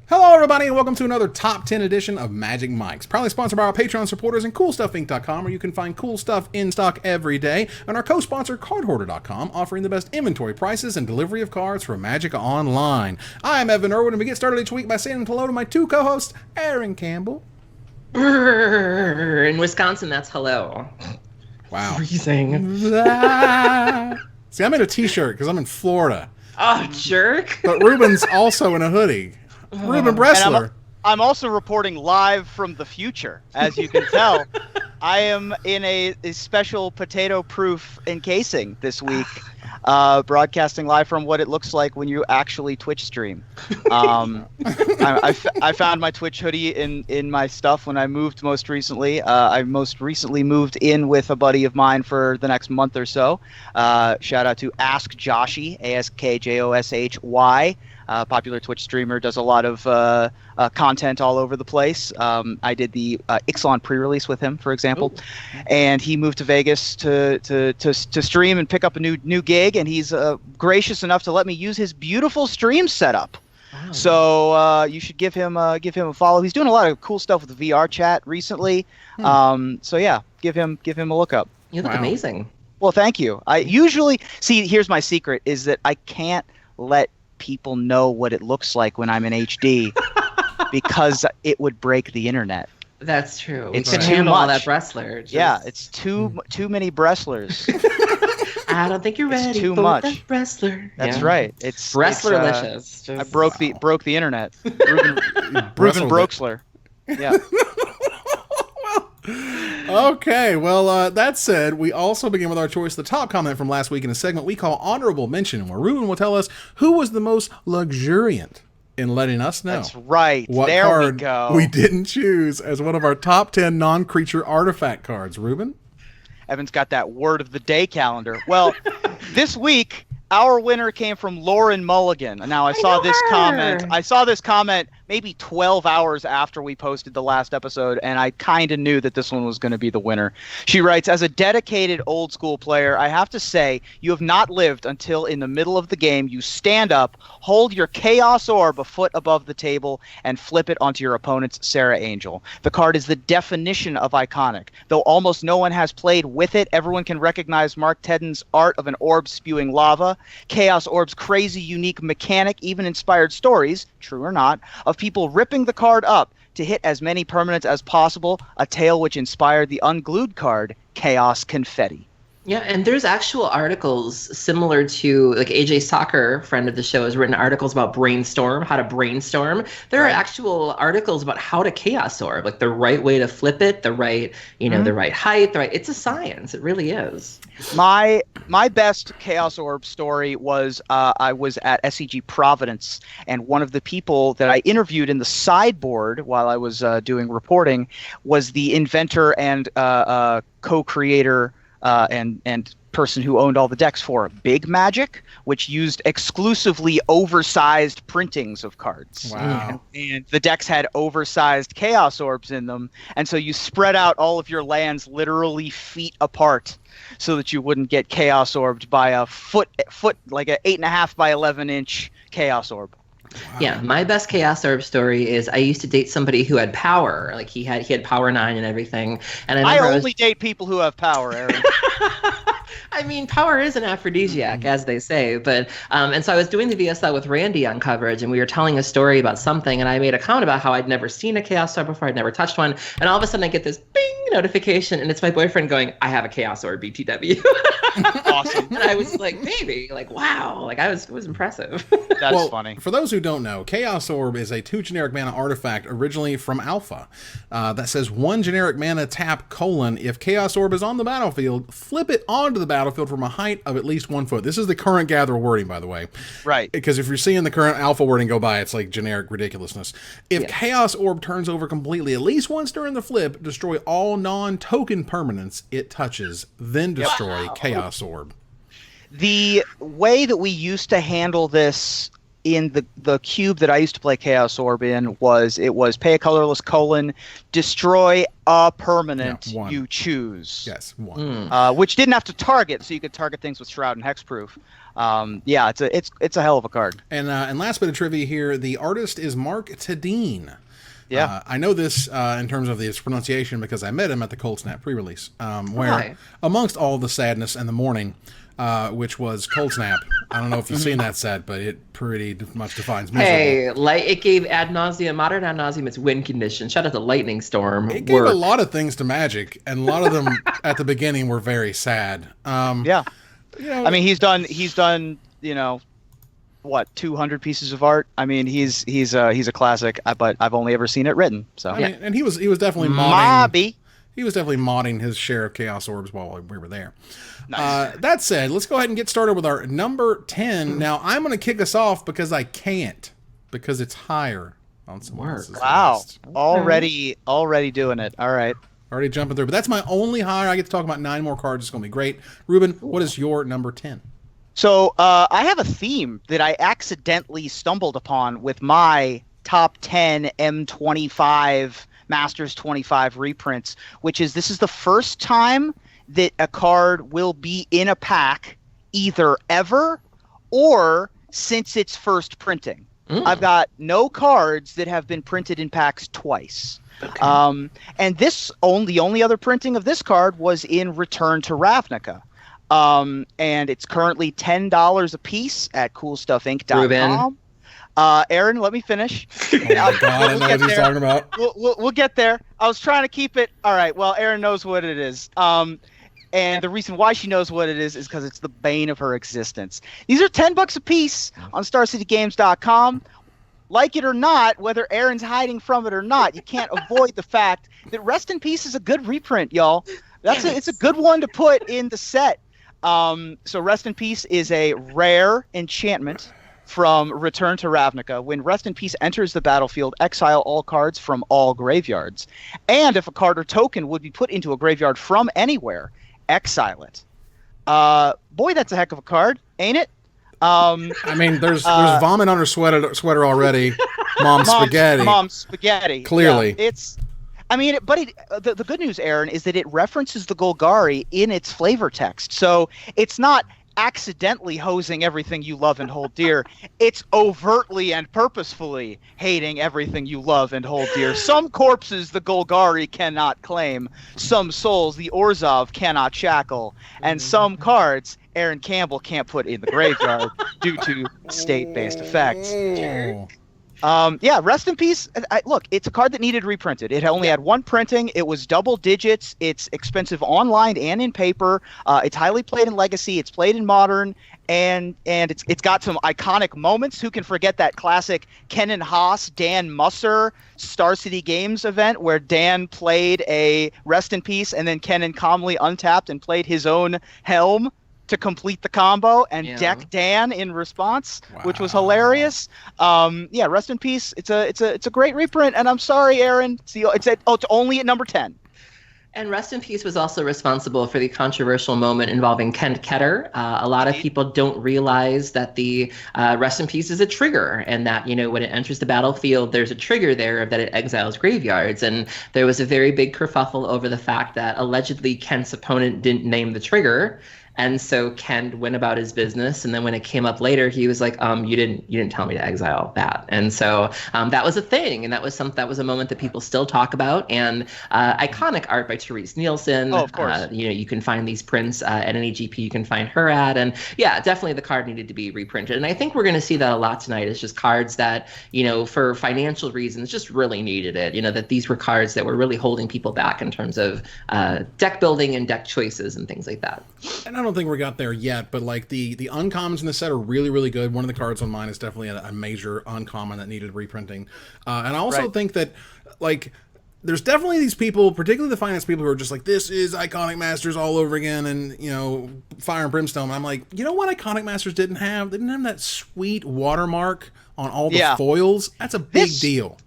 Hello, everybody, and welcome to another Top 10 edition of Magic Mike's, proudly sponsored by our Patreon supporters and CoolStuffInc.com, where you can find cool stuff in stock every day, and our co-sponsor, CardHoarder.com, offering the best inventory prices and delivery of cards for Magic Online. I'm Evan Irwin, and we get started each week by saying hello to my two co-hosts, Aaron Campbell. In Wisconsin, that's hello. Wow. Freezing. See, I'm in a t-shirt because I'm in Florida. Oh, jerk. But Ruben's also in a hoodie. Ruben Bressler. I'm also reporting live from the future. As you can tell, I am in a special potato-proof encasing this week, broadcasting live from what it looks like when you actually Twitch stream. I found my Twitch hoodie in my stuff when I moved most recently. I most recently moved in with a buddy of mine for the next month or so. Shout out to Ask Joshy, AskJoshy. Popular Twitch streamer, does a lot of content all over the place. I did the Ixalan pre-release with him, for example. Ooh. And he moved to Vegas to stream and pick up a new gig, and he's gracious enough to let me use his beautiful stream setup. Wow. So you should give him a follow. He's doing a lot of cool stuff with the VR chat recently. So yeah, give him a look up. You look amazing. Well, thank you. I usually here's my secret is that I can't let people know what it looks like when I'm in HD because it would break the internet. That's true. It's too handle much. All that Bressler. Yeah, it's too many Bresslers. I don't think you're ready. It's too for much. That Bressler. That's right. It's Bresslerlicious. I broke the internet. Ruben Broxler. Yeah. Okay, well, that said, we also begin with our choice, the top comment from last week in a segment we call Honorable Mention, where Ruben will tell us who was the most luxuriant in letting us know. That's right. What there card we go. We didn't choose as one of our top 10 non-creature artifact cards. Ruben? Evan's got that word of the day calendar. Well, this week, our winner came from Lauren Mulligan. Now, I saw this comment maybe 12 hours after we posted the last episode, and I kind of knew that this one was going to be the winner. She writes, as a dedicated old school player, I have to say you have not lived until in the middle of the game you stand up, hold your Chaos Orb a foot above the table, and flip it onto your opponent's Sarah Angel. The card is the definition of iconic. Though almost no one has played with it, everyone can recognize Mark Tedden's art of an orb spewing lava. Chaos Orb's crazy, unique mechanic even inspired stories, true or not, of people ripping the card up to hit as many permanents as possible, a tale which inspired the unglued card, Chaos Confetti. Yeah, and there's actual articles similar to, like AJ Soccer, friend of the show, has written articles about brainstorm, how to brainstorm. There are actual articles about how to Chaos Orb, like the right way to flip it, the right, the right height, it's a science. It really is. My best Chaos Orb story was I was at SCG Providence, and one of the people that I interviewed in the sideboard while I was doing reporting was the inventor and co-creator and person who owned all the decks for Big Magic, which used exclusively oversized printings of cards. Wow. And the decks had oversized Chaos Orbs in them, and so you spread out all of your lands literally feet apart so that you wouldn't get Chaos Orbed by a foot like an 8.5 by 11 inch Chaos Orb. Wow. Yeah, my best Chaos Orb story is I used to date somebody who had power. Like he had power 9 and everything. And I only date people who have power, Aaron. I mean, power is an aphrodisiac, as they say. But and so I was doing the VSL with Randy on coverage, and we were telling a story about something, and I made a comment about how I'd never seen a Chaos Orb before, I'd never touched one, and all of a sudden I get this bing notification, and it's my boyfriend going, "I have a Chaos Orb, BTW." Awesome. And I was like, "Baby, like wow!" Like it was impressive. That's funny. For those who don't know, Chaos Orb is a 2 generic mana artifact originally from Alpha that says 1 generic mana tap : if Chaos Orb is on the battlefield, flip it onto the battlefield from a height of at least 1 foot. This is the current gather wording, by the way. Right. Because if you're seeing the current Alpha wording go by, it's like generic ridiculousness. If Chaos Orb turns over completely at least once during the flip, destroy all non-token permanents it touches, then destroy Chaos Orb. The way that we used to handle this in the cube that I used to play Chaos Orb in was pay a colorless : destroy a permanent you choose. Yes, 1. Which didn't have to target, so you could target things with Shroud and Hexproof. Yeah, it's a hell of a card. And last bit of trivia here: the artist is Mark Tadine. Yeah. I know this in terms of his pronunciation because I met him at the Cold Snap pre-release, where amongst all the sadness and the mourning, which was Cold Snap. I don't know if you've seen that set, but it pretty much defines miserable. Hey, it gave modern ad nauseum its win condition. Shout out to Lightning Storm. It gave a lot of things to Magic, and a lot of them at the beginning were very sad. Yeah. I mean, he's done, what, 200 pieces of art. I mean, he's a classic, but I've only ever seen it written. So I mean, and he was definitely modding. He was definitely modding his share of Chaos Orbs while we were there. Nice. That said, let's go ahead and get started with our number 10. Now, I'm going to kick us off because I can't, because it's higher on someone else's list. Already doing it. All right. Already jumping through. But that's my only higher. I get to talk about 9 more cards. It's going to be great. Ruben, what is your number 10? So I have a theme that I accidentally stumbled upon with my top 10 M25 Masters 25 reprints, which is this is the first time that a card will be in a pack either ever or since its first printing. I've got no cards that have been printed in packs twice. Okay. And the only other printing of this card was in Return to Ravnica. And it's currently $10 a piece at CoolStuffInc.com. Ruben. Aaron, let me finish. Oh my God, I know what he's talking about. We'll get there. I was trying to keep it. All right. Well, Aaron knows what it is. And the reason why she knows what it is because it's the bane of her existence. These are $10 a piece on StarCityGames.com. Like it or not, whether Aaron's hiding from it or not, you can't avoid the fact that Rest in Peace is a good reprint, y'all. It's a good one to put in the set. So Rest in Peace is a rare enchantment from Return to Ravnica. When Rest in Peace enters the battlefield, exile all cards from all graveyards. And if a card or token would be put into a graveyard from anywhere, exile it. Boy, that's a heck of a card, ain't it? I mean, there's vomit on her sweater already. Mom's spaghetti. Clearly. Yeah, the good news, Aaron, is that it references the Golgari in its flavor text. So it's not accidentally hosing everything you love and hold dear. It's overtly and purposefully hating everything you love and hold dear. Some corpses the Golgari cannot claim. Some souls the Orzhov cannot shackle. And some cards Aaron Campbell can't put in the graveyard due to state-based effects. Rest in Peace. Look, it's a card that needed reprinted. It only had one printing. It was double digits. It's expensive online and in paper. It's highly played in Legacy. It's played in Modern, and it's got some iconic moments. Who can forget that classic Kenan Haas, Dan Musser Star City Games event where Dan played a Rest in Peace and then Kenan calmly untapped and played his own Helm to complete the combo and deck Dan in response, which was hilarious. Rest in Peace. It's a great reprint, and I'm sorry, Aaron. It's only at number 10. And Rest in Peace was also responsible for the controversial moment involving Kent Ketter. A lot of people don't realize that the Rest in Peace is a trigger, and that when it enters the battlefield, there's a trigger there that it exiles graveyards. And there was a very big kerfuffle over the fact that allegedly Kent's opponent didn't name the trigger. And so Ken went about his business, and then when it came up later, he was like, "You didn't tell me to exile that." And so that was a thing, and that was a moment that people still talk about. And iconic art by Therese Nielsen. Oh, of course. You can find these prints at any GP you can find her at, and definitely the card needed to be reprinted. And I think we're going to see that a lot tonight. It's just cards that for financial reasons just really needed it. That these were cards that were really holding people back in terms of deck building and deck choices and things like that. And I don't think we got there yet, but like the uncommons in the set are really, really good. One of the cards on mine is definitely a major uncommon that needed reprinting. And I also think that like there's definitely these people, particularly the finance people, who are just like, this is Iconic Masters all over again, and Fire and Brimstone. And I'm like, you know what Iconic Masters didn't have? They didn't have that sweet watermark on all the foils. That's a big deal.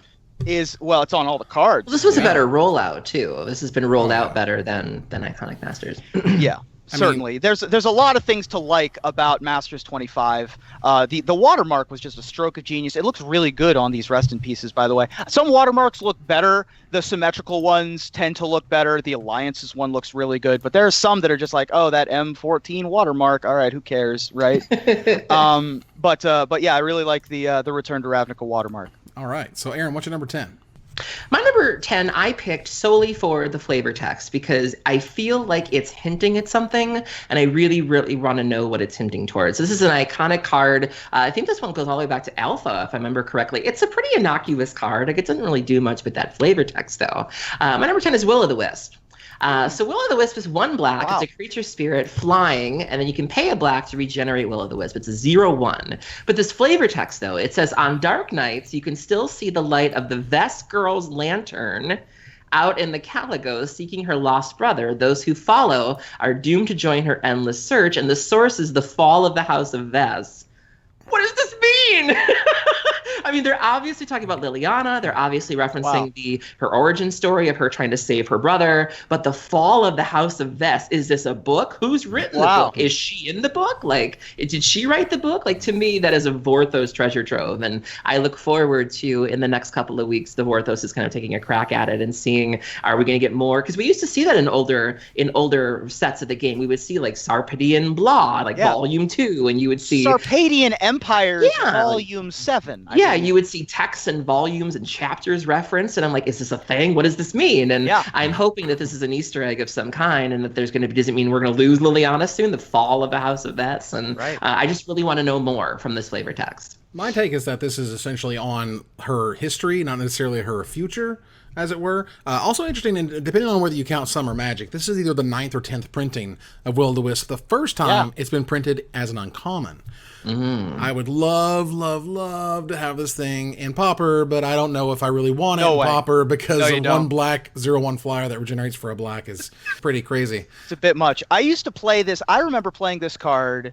It's on all the cards. Well, this was a better rollout too. This has been rolled out better than Iconic Masters. Yeah. Certainly, there's a lot of things to like about Masters 25. The watermark was just a stroke of genius. It looks really good on these rest in pieces, by the way. Some watermarks look better. The symmetrical ones tend to look better. The Alliances one looks really good, but there are some that are just like, oh, that M14 watermark. All right, who cares, right? But yeah, I really like the Return to Ravnica watermark. All right, so Aaron, what's your number 10? My number 10 I picked solely for the flavor text because I feel like it's hinting at something, and I really, really want to know what it's hinting towards. This is an iconic card. I think this one goes all the way back to Alpha, if I remember correctly. It's a pretty innocuous card. Like, it doesn't really do much with that flavor text, though. My number 10 is Will-o'-the-Wisp. So Will-o'-the-Wisp is 1 black. Wow. It's a creature spirit flying, and then you can pay a black to regenerate Will-o'-the-Wisp. It's a 0/1. But this flavor text, though, it says, on dark nights, you can still see the light of the Vest girl's lantern out in the Caligo seeking her lost brother. Those who follow are doomed to join her endless search, and the source is the fall of the House of Vest. What does this mean? I mean, they're obviously talking about Liliana. They're obviously referencing her origin story of her trying to save her brother. But the fall of the House of Vest, is this a book? Who's written the book? Is she in the book? Like, did she write the book? Like, to me, that is a Vorthos treasure trove. And I look forward to, in the next couple of weeks, the Vorthos is kind of taking a crack at it and seeing, are we going to get more? Because we used to see that in older sets of the game. We would see, like, Sarpedian Blah, like Volume 2, and you would see... Sarpedian Empires, Volume 7. You would see texts and volumes and chapters referenced, and I'm like, is this a thing? What does this mean? And I'm hoping that this is an Easter egg of some kind, and that there's going to be, does it mean we're going to lose Liliana soon, the fall of the House of Vets? And I just really want to know more from this flavor text. My take is that this is essentially on her history, not necessarily her future, as it were. Also interesting, and depending on whether you count Summer Magic, this is either the 9th or 10th printing of Will-o'-the-Wisp. The first time it's been printed as an uncommon. I would love to have this thing in Pauper, but I don't know if I really want it in Pauper because a 1 black 0/1 flyer that regenerates for a black is pretty crazy. It's a bit much. I used to play this. I remember playing this card.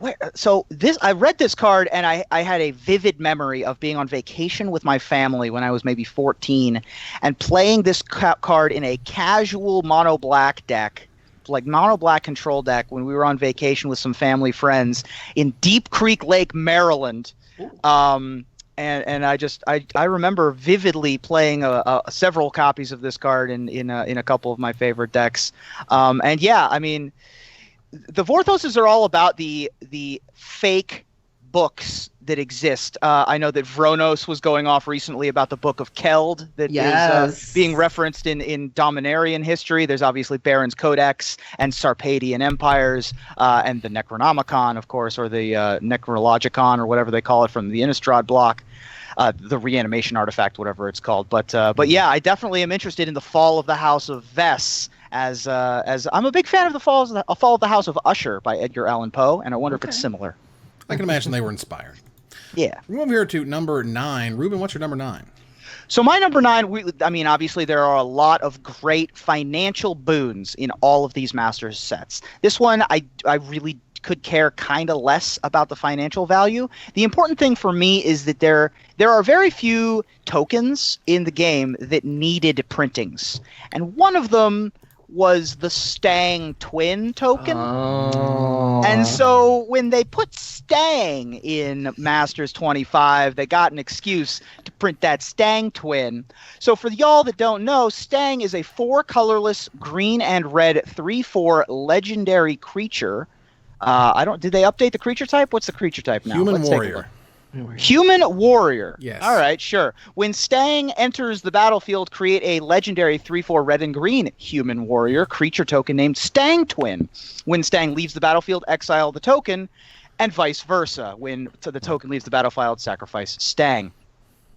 I read this card, and I had a vivid memory of being on vacation with my family when I was maybe 14 and playing this card in a casual mono black deck, like mono black control deck, when we were on vacation with some family friends in Deep Creek Lake, Maryland. And I remember vividly playing several copies of this card in a couple of my favorite decks. And yeah, I mean, the Vorthoses are all about the fake books that exist. I know that Vronos was going off recently about the Book of Keld that is being referenced in Dominarian history. There's obviously Baron's Codex and Sarpedian Empires and the Necronomicon, of course, or the Necrologicon, or whatever they call it from the Innistrad block. The reanimation artifact, whatever it's called. But yeah, I definitely am interested in the fall of the House of Vess, as I'm a big fan of the fall of the House of Usher by Edgar Allan Poe, and I wonder if it's similar. I can imagine they were inspired. Yeah. We move here to number 9. Ruben, what's your number 9? So my number 9, I mean, obviously there are a lot of great financial boons in all of these Masters sets. This one, I really could care kind of less about the financial value. The important thing for me is that there are very few tokens in the game that needed printings. And one of them was the Stang Twin token. And so when they put Stang in Masters 25, they got an excuse to print that Stang Twin. So for y'all that don't know, Stang is a 4 colorless green and red 3/4 legendary creature. Did they update the creature type? What's the creature type now? Human warrior. Human warrior. Yes. All right, sure. When Stang enters the battlefield, create a legendary 3/4 red and green human warrior creature token named Stang Twin. When Stang leaves the battlefield, exile the token, and vice versa. When the token leaves the battlefield, sacrifice Stang.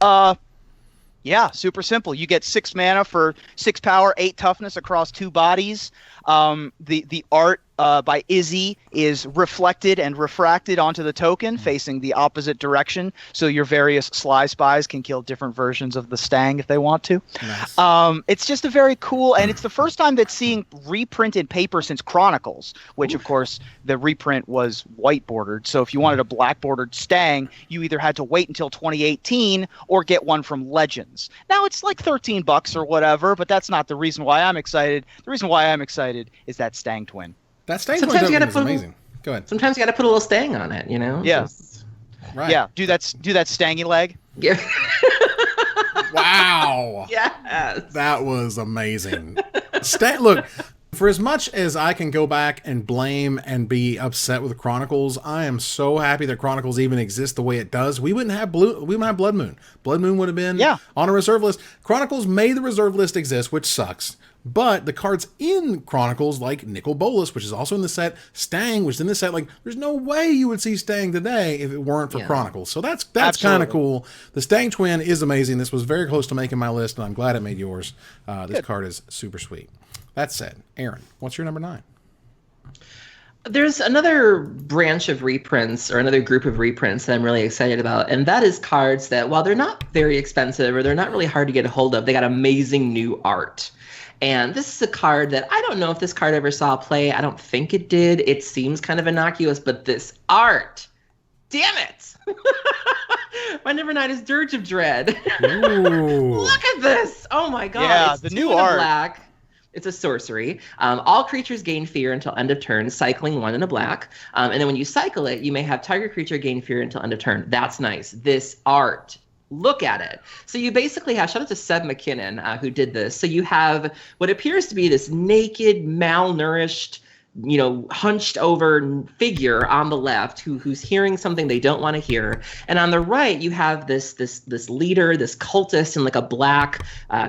Yeah, super simple. You get 6 mana for 6 power, 8 toughness across 2 bodies. The art by Izzy is reflected and refracted onto the token facing the opposite direction, so your various Sly Spies can kill different versions of the Stang if they want to. Nice. It's just a very cool, and it's the first time that's seeing reprint in paper since Chronicles, which of course the reprint was white bordered. So if you wanted a black bordered Stang, you either had to wait until 2018 or get one from Legends. Now it's like $13 or whatever, but that's not the reason why I'm excited. The reason why I'm excited is that Stang Twin. That Stang Sometimes you token gotta is put amazing. Go ahead. Sometimes you got to put a little stang on it, you know? Yeah. Just- Right. Yeah, do that stangy leg. yeah. Wow. Yes. That was amazing. Look, for as much as I can go back and blame and be upset with Chronicles, I am so happy that Chronicles even exists the way it does. We wouldn't have Blood Moon. Blood Moon would have been on a reserve list. Chronicles made the reserve list exist, which sucks. But the cards in Chronicles, like Nicol Bolas, which is also in the set, Stang, which is in the set, like, there's no way you would see Stang today if it weren't for Chronicles. So that's kind of cool. The Stang Twin is amazing. This was very close to making my list, and I'm glad it made yours. This card is super sweet. That said, Aaron, what's your number 9? There's another branch of reprints, or another group of reprints that I'm really excited about, and that is cards that, while they're not very expensive or they're not really hard to get a hold of, they got amazing new art. And this is a card that I don't know if this card ever saw play. I don't think it did. It seems kind of innocuous, but this art, damn it! My number 9 is Dirge of Dread. Look at this! Oh my god! Yeah, it's the 2 new and a art. black. It's a sorcery. All creatures gain fear until end of turn, cycling 1 in a black. And then when you cycle it, you may have target creature gain fear until end of turn. That's nice. This art. Look at it. So you basically have, shout out to Seb McKinnon, who did this. So you have what appears to be this naked, malnourished, hunched over figure on the left who's hearing something they don't want to hear. And on the right, you have this leader, this cultist in like a black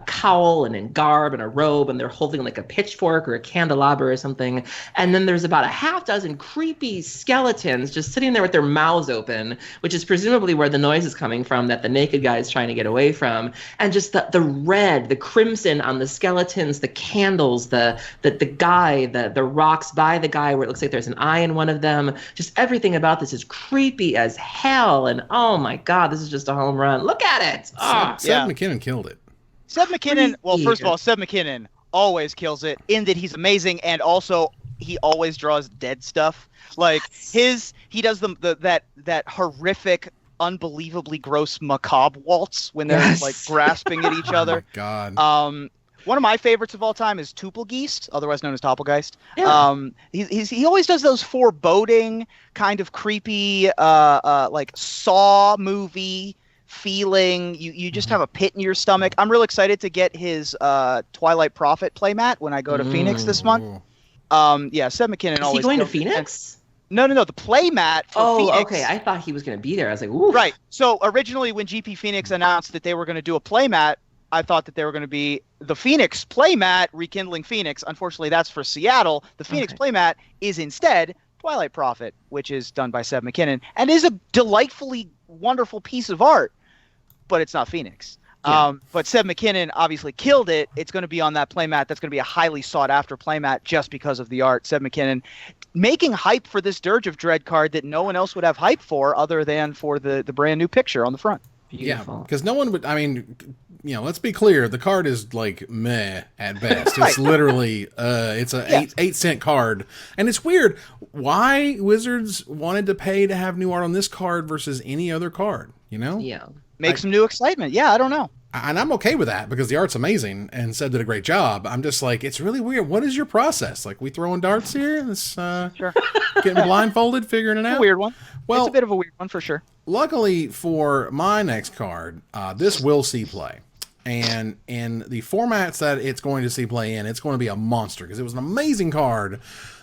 cowl and in garb and a robe, and they're holding like a pitchfork or a candelabra or something. And then there's about a half dozen creepy skeletons just sitting there with their mouths open, which is presumably where the noise is coming from that the naked guy is trying to get away from. And just the red, the crimson on the skeletons, the candles, the guy, the rocks by the guy where it looks like there's an eye in one of them. Just everything about this is creepy as hell. And oh my god, this is just a home run. Look at it. Seb McKinnon killed it. Seb McKinnon, well, first of all, Seb McKinnon always kills it in that he's amazing, and also he always draws dead stuff. Like he does that horrific, unbelievably gross macabre waltz when they're like grasping at each other. Oh my god. One of my favorites of all time is Tupelgeist, otherwise known as Doppelgeist. Yeah. He always does those foreboding, kind of creepy, like Saw movie feeling. You just have a pit in your stomach. I'm real excited to get his Twilight Prophet playmat when I go to Phoenix this month. Yeah, Seb McKinnon always. Is he going to kills it. Phoenix? No, the playmat for Phoenix. Oh, okay. I thought he was going to be there. I was like, ooh. Right. So originally when GP Phoenix announced that they were going to do a playmat, I thought that they were going to be the Phoenix playmat, Rekindling Phoenix. Unfortunately, that's for Seattle. The Phoenix playmat is instead Twilight Prophet, which is done by Seb McKinnon, and is a delightfully wonderful piece of art, but it's not Phoenix. Yeah. But Seb McKinnon obviously killed it. It's going to be on that playmat. That's going to be a highly sought-after playmat just because of the art. Seb McKinnon making hype for this Dirge of Dread card that no one else would have hype for other than for the brand new picture on the front. Beautiful. Yeah, because no one would, I mean, let's be clear. The card is like meh at best. It's literally, it's a 8-cent card. And it's weird why Wizards wanted to pay to have new art on this card versus any other card, Yeah. Make some new excitement. Yeah, I don't know. And I'm okay with that because the art's amazing and Seb did a great job. I'm just like, it's really weird. What is your process? Like, we throwing darts here? It's Sure. getting blindfolded, figuring it out? A weird one. Well, it's a bit of a weird one for sure. Luckily for my next card, this will see play. And in the formats that it's going to see play in, it's going to be a monster because it was an amazing card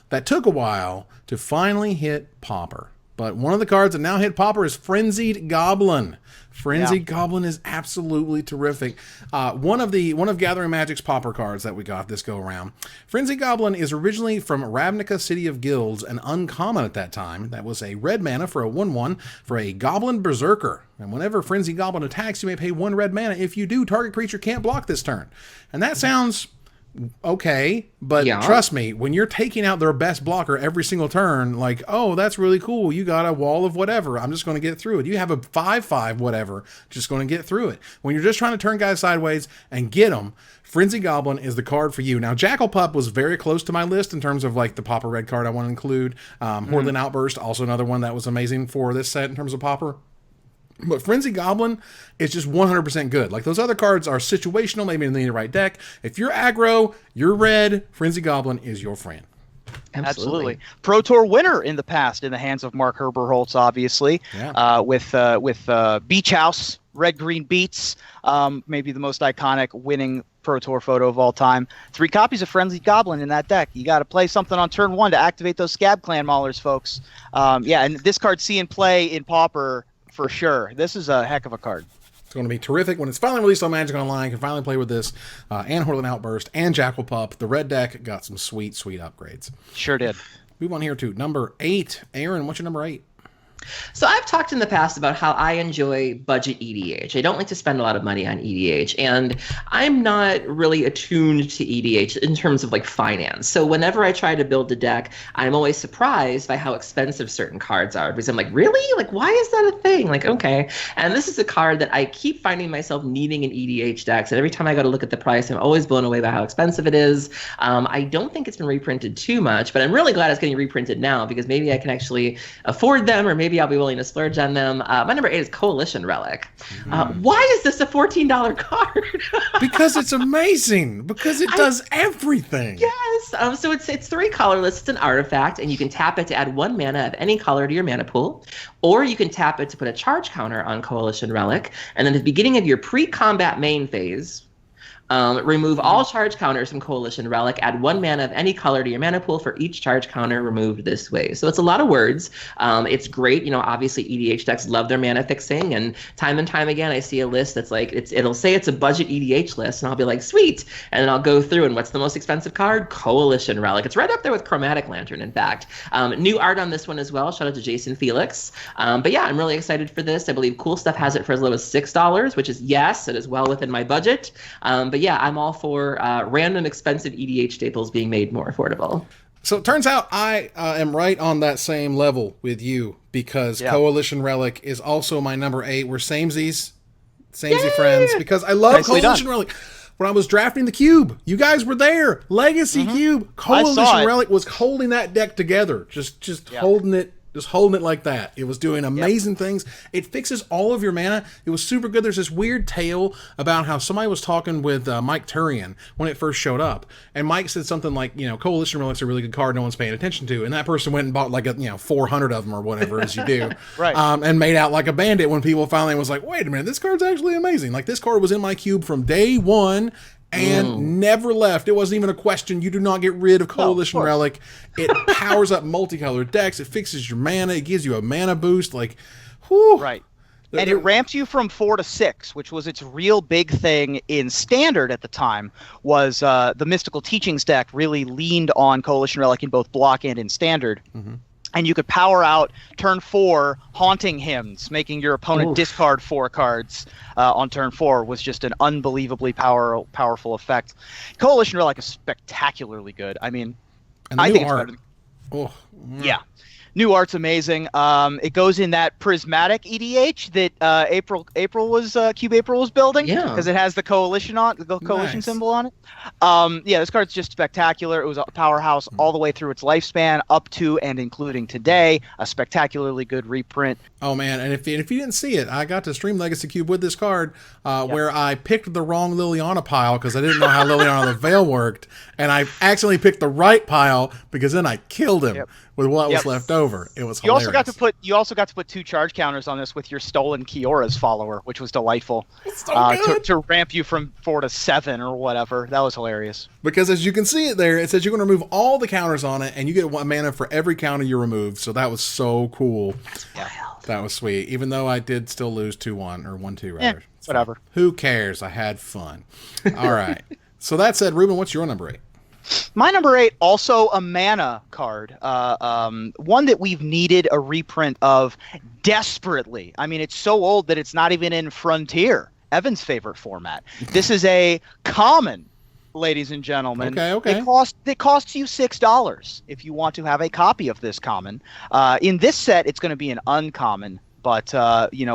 that took a while to finally hit Pauper. But one of the cards that now hit Pauper is Frenzied Goblin. Frenzied Goblin is absolutely terrific. One of Gathering Magic's Pauper cards that we got this go around. Frenzied Goblin is originally from Ravnica City of Guilds, an uncommon at that time. That was a red mana for a 1/1 for a Goblin Berserker. And whenever Frenzied Goblin attacks, you may pay 1 red mana. If you do, target creature can't block this turn. And that sounds okay, but trust me, when you're taking out their best blocker every single turn, like, oh, that's really cool, you got a wall of whatever, I'm just going to get through it. You have a 5/5 whatever, just going to get through it. When you're just trying to turn guys sideways and get them, Frenzy Goblin is the card for you. Now, Jackal Pup was very close to my list in terms of like the Pauper red card I want to include. Hordland Outburst, also another one that was amazing for this set in terms of Pauper. But Frenzy Goblin is just 100% good. Like, those other cards are situational, maybe in the right deck. If you're aggro, you're red, Frenzy Goblin is your friend. Absolutely. Pro Tour winner in the past in the hands of Mark Herberholtz, obviously, with Beach House, Red Green Beats, maybe the most iconic winning Pro Tour photo of all time. 3 copies of Friendly Goblin in that deck. You got to play something on turn 1 to activate those Scab Clan Maulers, folks. And this card see and play in Pauper for sure. This is a heck of a card. It's going to be terrific when it's finally released on Magic Online. You can finally play with this and Hortland Outburst and Jackal Pup. The red deck got some sweet, sweet upgrades. Sure did. Move on here to number 8. Aaron, what's your number 8? So I've talked in the past about how I enjoy budget EDH. I don't like to spend a lot of money on EDH, and I'm not really attuned to EDH in terms of like finance. So whenever I try to build a deck, I'm always surprised by how expensive certain cards are, because I'm like, really? Like, why is that a thing? Like, okay. And this is a card that I keep finding myself needing in EDH decks, and every time I go to look at the price, I'm always blown away by how expensive it is. I don't think it's been reprinted too much, but I'm really glad it's getting reprinted now, because maybe I can actually afford them, or maybe I'll be willing to splurge on them. My number 8 is Coalition Relic. Why is this a $14 card? Because it's amazing. Because it does everything. Yes. So it's 3 colorless. It's an artifact, and you can tap it to add 1 mana of any color to your mana pool, or you can tap it to put a charge counter on Coalition Relic, and then at the beginning of your pre-combat main phase, remove all charge counters from Coalition Relic. Add 1 mana of any color to your mana pool for each charge counter removed this way. So it's a lot of words. It's great. You know, obviously EDH decks love their mana fixing, and time again I see a list that's like it'll say it's a budget EDH list, and I'll be like, sweet, and then I'll go through, and what's the most expensive card? Coalition Relic. It's right up there with Chromatic Lantern, in fact. New art on this one as well. Shout out to Jason Felix. But yeah, I'm really excited for this. I believe Cool Stuff has it for as low as $6, which is, yes, it is well within my budget. But yeah, I'm all for random expensive EDH staples being made more affordable. So it turns out I am right on that same level with you, because Coalition Relic is also my number 8. We're samesies friends, because I love Coalition Relic. When I was drafting the Cube, you guys were there. Legacy Cube. Coalition Relic was holding that deck together. Just holding it. Just holding it like that. It was doing amazing things. It fixes all of your mana. It was super good. There's this weird tale about how somebody was talking with Mike Turian when it first showed up. And Mike said something like, you know, Coalition Relic's a really good card no one's paying attention to. And that person went and bought like 400 of them or whatever as you do. Right. And made out like a bandit when people finally was like, wait a minute, this card's actually amazing. Like, this card was in my cube from day one and never left. It wasn't even a question. You do not get rid of Coalition Relic. It powers up multicolored decks. It fixes your mana. It gives you a mana boost. Like, whew. Right. And it ramps you from 4 to 6, which was its real big thing in Standard at the time, was the Mystical Teachings deck really leaned on Coalition Relic in both block and in Standard. And you could power out turn 4 Haunting Hymns, making your opponent discard 4 cards on turn 4 was just an unbelievably powerful effect. Coalition Relic is spectacularly good. I mean, I think it's better than... Yeah. New art's amazing. It goes in that prismatic EDH that April was building, because it has the coalition symbol on it. This card's just spectacular. It was a powerhouse all the way through its lifespan, up to and including today. A spectacularly good reprint. Oh man! And if you didn't see it, I got to stream Legacy Cube with this card, where I picked the wrong Liliana pile because I didn't know how Liliana the Veil worked, and I accidentally picked the right pile because then I killed him with what was left over. It was hilarious. You also got to put 2 charge counters on this with your stolen Kiora's follower, which was delightful. It's so good. To ramp you from 4 to 7 or whatever. That was hilarious. Because as you can see it there, it says you're going to remove all the counters on it, and you get 1 mana for every counter you remove. So that was so cool. Yeah. That was sweet. Even though I did still lose 2-1 or 1-2 rather. Whatever. Who cares? I had fun. All right. So that said, Ruben, what's your number 8? My number 8, also a mana card, one that we've needed a reprint of desperately. I mean, it's so old that it's not even in Frontier, Evan's favorite format. This is a common, ladies and gentlemen. Okay. It costs you $6 if you want to have a copy of this common. In this set, it's going to be an uncommon. But,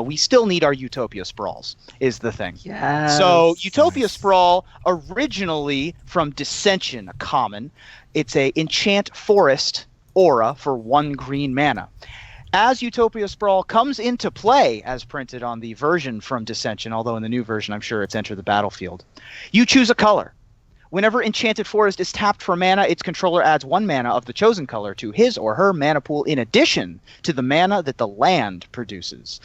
we still need our Utopia Sprawls, is the thing. Yes. So, Utopia Sprawl, originally from Dissension, a common. It's a Enchant Forest aura for 1 green mana. As Utopia Sprawl comes into play, as printed on the version from Dissension, although in the new version I'm sure it's Enter the Battlefield, you choose a color. Whenever Enchanted Forest is tapped for mana, its controller adds 1 mana of the chosen color to his or her mana pool in addition to the mana that the land produces.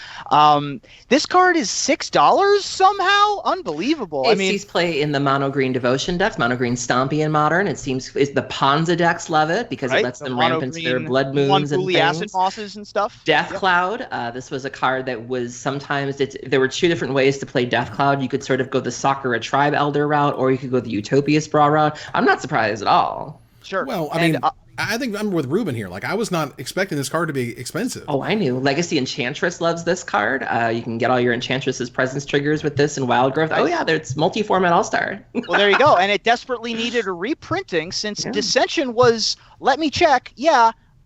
This card is $6 somehow? Unbelievable. It sees play in the mono green Devotion decks, mono green Stompy in Modern. It seems the Ponza decks love it because it lets them ramp into their Blood Moons and things. Acid Mosses and stuff. Death Cloud. This was a card that was sometimes there were 2 different ways to play Death Cloud. You could sort of go the Sakura Tribe Elder route, or you could go the Utopia Sprawl route. I'm not surprised at all. Sure. Well, I mean, I think I'm with Ruben here. Like, I was not expecting this card to be expensive. Oh, I knew. Legacy Enchantress loves this card. You can get all your Enchantress's presence triggers with this and Wild Growth. Oh, yeah, it's multi-format All-Star. Well, there you go. And it desperately needed a reprinting since Dissension was, let me check,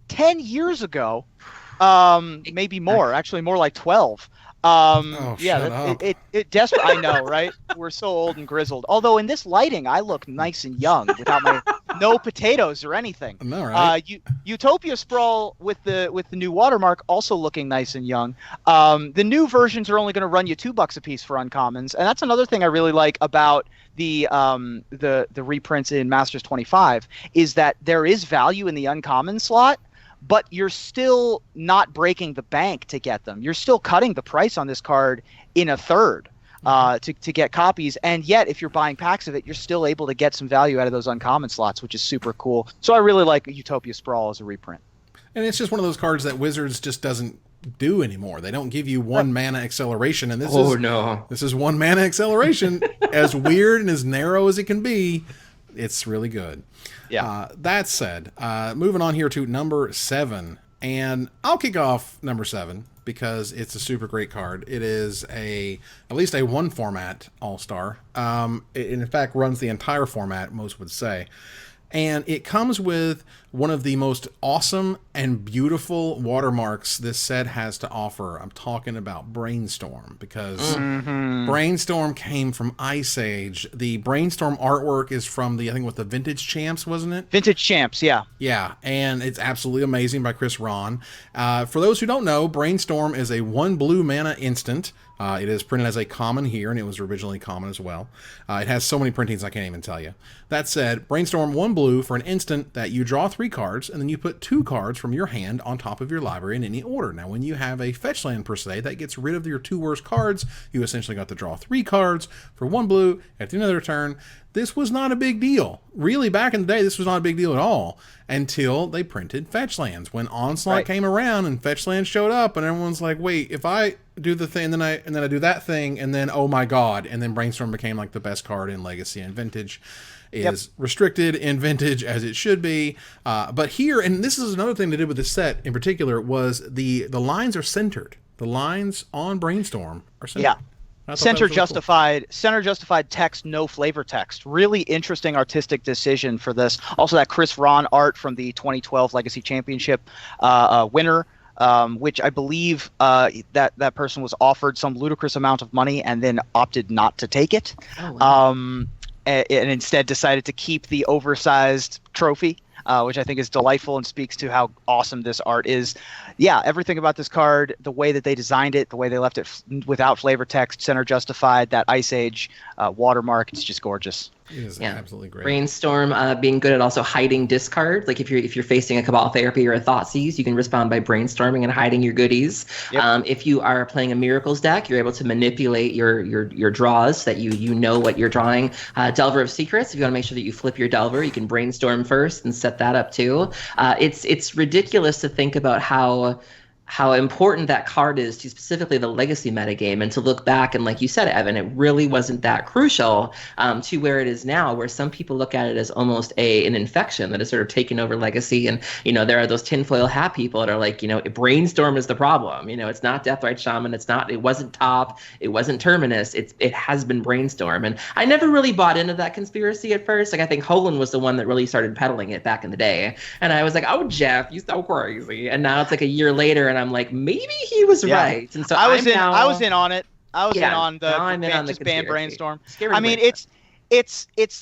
10 years ago. Maybe more. Actually, more like 12. It desperate. I know, right? We're so old and grizzled. Although in this lighting, I look nice and young without my no potatoes or anything. I know, right? Utopia Sprawl with the new watermark also looking nice and young. The new versions are only going to run you $2 a piece for uncommons, and that's another thing I really like about the reprints in Masters 25 is that there is value in the uncommon slot. But you're still not breaking the bank to get them. You're still cutting the price on this card in a third to get copies. And yet, if you're buying packs of it, you're still able to get some value out of those uncommon slots, which is super cool. So I really like Utopia Sprawl as a reprint. And it's just one of those cards that Wizards just doesn't do anymore. They don't give you 1 mana acceleration. And this is 1 mana acceleration. As weird and as narrow as it can be, it's really good. Yeah. That said, moving on here to number 7, and I'll kick off number 7 because it's a super great card. It is at least a 1 format All-Star. It in fact runs the entire format, most would say. And it comes with one of the most awesome and beautiful watermarks this set has to offer. I'm talking about Brainstorm, because Brainstorm came from Ice Age. The Brainstorm artwork is from the Vintage Champs, wasn't it? Vintage Champs, yeah. Yeah, and it's absolutely amazing by Chris Ron. For those who don't know, Brainstorm is a 1 blue mana instant. It is printed as a common here, and it was originally common as well. It has so many printings I can't even tell you. That said, Brainstorm 1 blue for an instant that you draw 3 cards, and then you put 2 cards from your hand on top of your library in any order. Now, when you have a fetch land per se, that gets rid of your 2 worst cards. You essentially got to draw 3 cards for 1 blue at the end of their turn. This was not a big deal. Really, back in the day, this was not a big deal at all until they printed fetch lands. When Onslaught came around and fetch lands showed up, and everyone's like, wait, if I do the thing, then I do that thing, and then, oh my god, and then Brainstorm became like the best card in Legacy and Vintage. Is restricted in Vintage as it should be. But here, and this is another thing they did with this set in particular, was the lines are centered. The lines on Brainstorm are centered. Yeah. Center justified text, no flavor text. Really interesting artistic decision for this. Also, that Chris Ron art from the 2012 Legacy Championship winner, which I believe that person was offered some ludicrous amount of money and then opted not to take it. Oh, wow. And instead decided to keep the oversized trophy, which I think is delightful and speaks to how awesome this art is. Yeah, everything about this card, the way that they designed it, the way they left it without flavor text, center justified, that Ice Age watermark, it's just gorgeous. It is absolutely great. Brainstorm being good at also hiding discards. Like if you're facing a Cabal Therapy or a Thoughtseize, you can respond by brainstorming and hiding your goodies. Yep. If you are playing a Miracles deck, you're able to manipulate your draws so that you know what you're drawing. Delver of Secrets, if you want to make sure that you flip your Delver, you can brainstorm first and set that up too. It's ridiculous to think about how important that card is to specifically the Legacy metagame, and to look back and, like you said, Evan, it really wasn't that crucial to where it is now, where some people look at it as almost an infection that has sort of taken over Legacy. And, there are those tinfoil hat people that are like, Brainstorm is the problem. It's not Deathrite Shaman. It wasn't Top. It wasn't Terminus. It has been Brainstorm. And I never really bought into that conspiracy at first. Like, I think Holan was the one that really started peddling it back in the day. And I was like, oh, Jeff, you're so crazy. And now it's like a year later, and I'm like, maybe he was right. And so I was in on it. I was in on the ban Brainstorm. I mean, it's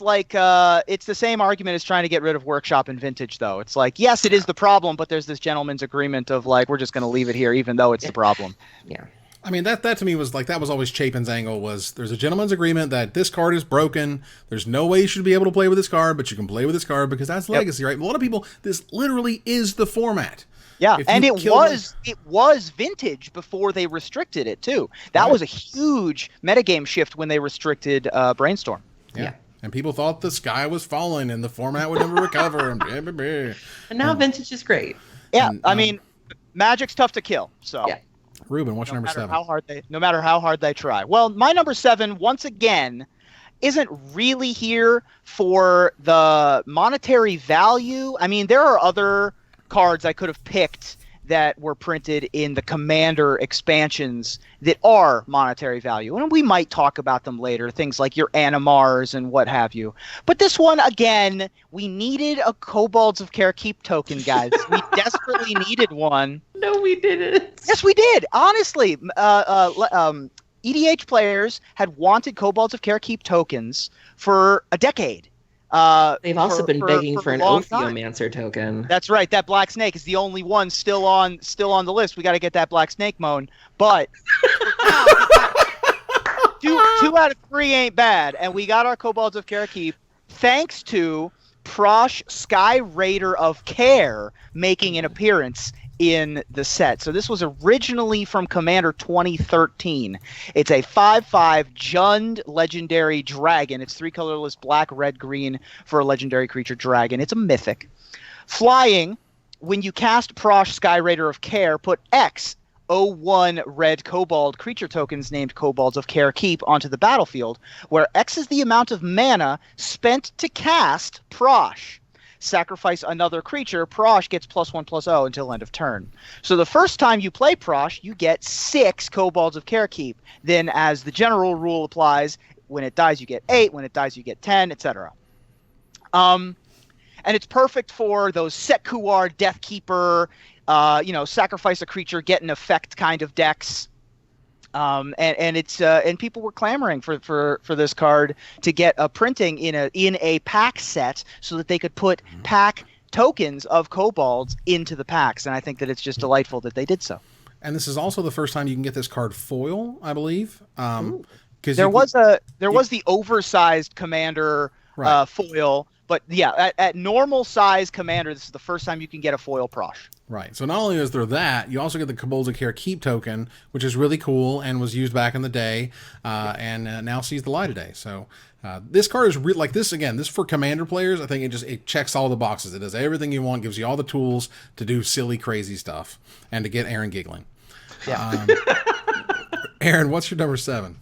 like it's the same argument as trying to get rid of Workshop in Vintage, though. It's like, yes, it is the problem, but there's this gentleman's agreement of like, we're just going to leave it here, even though it's the problem. Yeah. I mean, that to me was like, that was always Chapin's angle, was there's a gentleman's agreement that this card is broken. There's no way you should be able to play with this card, but you can play with this card because that's legacy, right? A lot of people, this literally is the format. Yeah, and it was vintage before they restricted it too. That was a huge metagame shift when they restricted Brainstorm. Yeah. And people thought the sky was falling and the format would never recover. And now vintage is great. Yeah, I mean, Magic's tough to kill. So, Ruben, what's your number 7? No matter how hard they try. Well, my number 7, once again, isn't really here for the monetary value. I mean, there are other cards I could have picked that were printed in the Commander expansions that are monetary value. And we might talk about them later, things like your Animars and what have you. But this one, again, we needed a Kobolds of Karakeep token, guys. We desperately needed one. No, we didn't. Yes, we did. Honestly, EDH players had wanted Kobolds of Karakeep tokens for a decade. They've also been begging for an Ophiomancer token. That's right. That Black Snake is the only one still on the list. We got to get that Black Snake Moan. But two out of 3 ain't bad, and we got our Kobolds of Karakeep thanks to Prosh Sky Raider of Care making an appearance in the set. So this was originally from Commander 2013. It's a 5/5 Jund legendary dragon. It's 3 colorless, black, red, green for a legendary creature dragon. It's a mythic. Flying, when you cast Prosh Sky Raider of Care, put X01 red kobold creature tokens named Kobolds of Karakeep onto the battlefield, where X is the amount of mana spent to cast Prosh. Sacrifice another creature, Prosh gets +1/+0 until end of turn. So the first time you play Prosh, you get 6 Kobolds of Karakeep. Then, as the general rule applies, when it dies you get 8, when it dies you get 10, etc. And it's perfect for those Sekuar, Deathkeeper, sacrifice a creature, get an effect kind of decks. And people were clamoring for this card to get a printing in a pack set so that they could put pack tokens of kobolds into the packs, and I think that it's just delightful that they did so. And this is also the first time you can get this card foil, I believe. There was the oversized Commander foil, but yeah, at normal size Commander, this is the first time you can get a foil Prosh. Right. So not only is there that, you also get the Kobolds of Karakeep token, which is really cool and was used back in the day, and now sees the light of day. So this card is like this again. This for Commander players. I think it checks all the boxes. It does everything you want. Gives you all the tools to do silly, crazy stuff, and to get Aaron giggling. Yeah. Aaron, what's your number 7?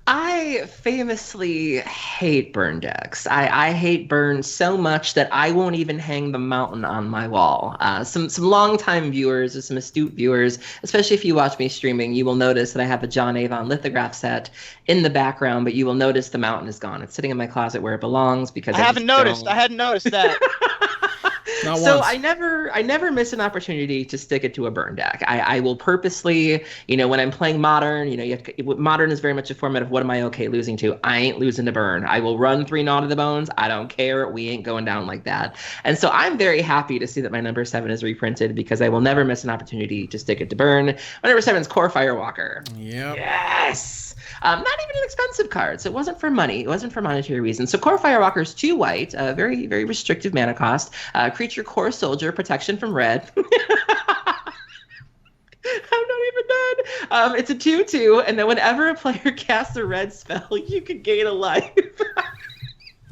I famously hate burn decks. I hate burn so much that I won't even hang the mountain on my wall. Some longtime viewers or some astute viewers, especially if you watch me streaming, you will notice that I have a John Avon lithograph set in the background, but you will notice the mountain is gone. It's sitting in my closet where it belongs because I hadn't noticed that. So I never miss an opportunity to stick it to a burn deck. I will purposely, when I'm playing Modern, Modern is very much a format of what am I okay losing to? I ain't losing to burn. I will run 3 Gnaw to the Bones. I don't care. We ain't going down like that. And so I'm very happy to see that my number 7 is reprinted because I will never miss an opportunity to stick it to burn. My number 7 is Core Firewalker. Yep. Yes. Not even an expensive card, so it wasn't for money. It wasn't for monetary reasons. So Core Firewalker is 2 white, very, very restrictive mana cost. Creature Core Soldier, protection from red. I'm not even done. It's a 2/2, and then whenever a player casts a red spell, you can gain a life.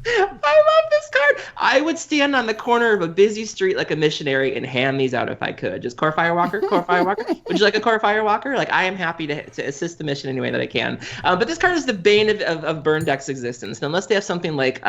I love this card. I would stand on the corner of a busy street like a missionary and hand these out if I could. Just Core Firewalker, Core Firewalker. Would you like a Core Firewalker? Like, I am happy to assist the mission any way that I can. But this card is the bane of burn deck's existence. And unless they have something like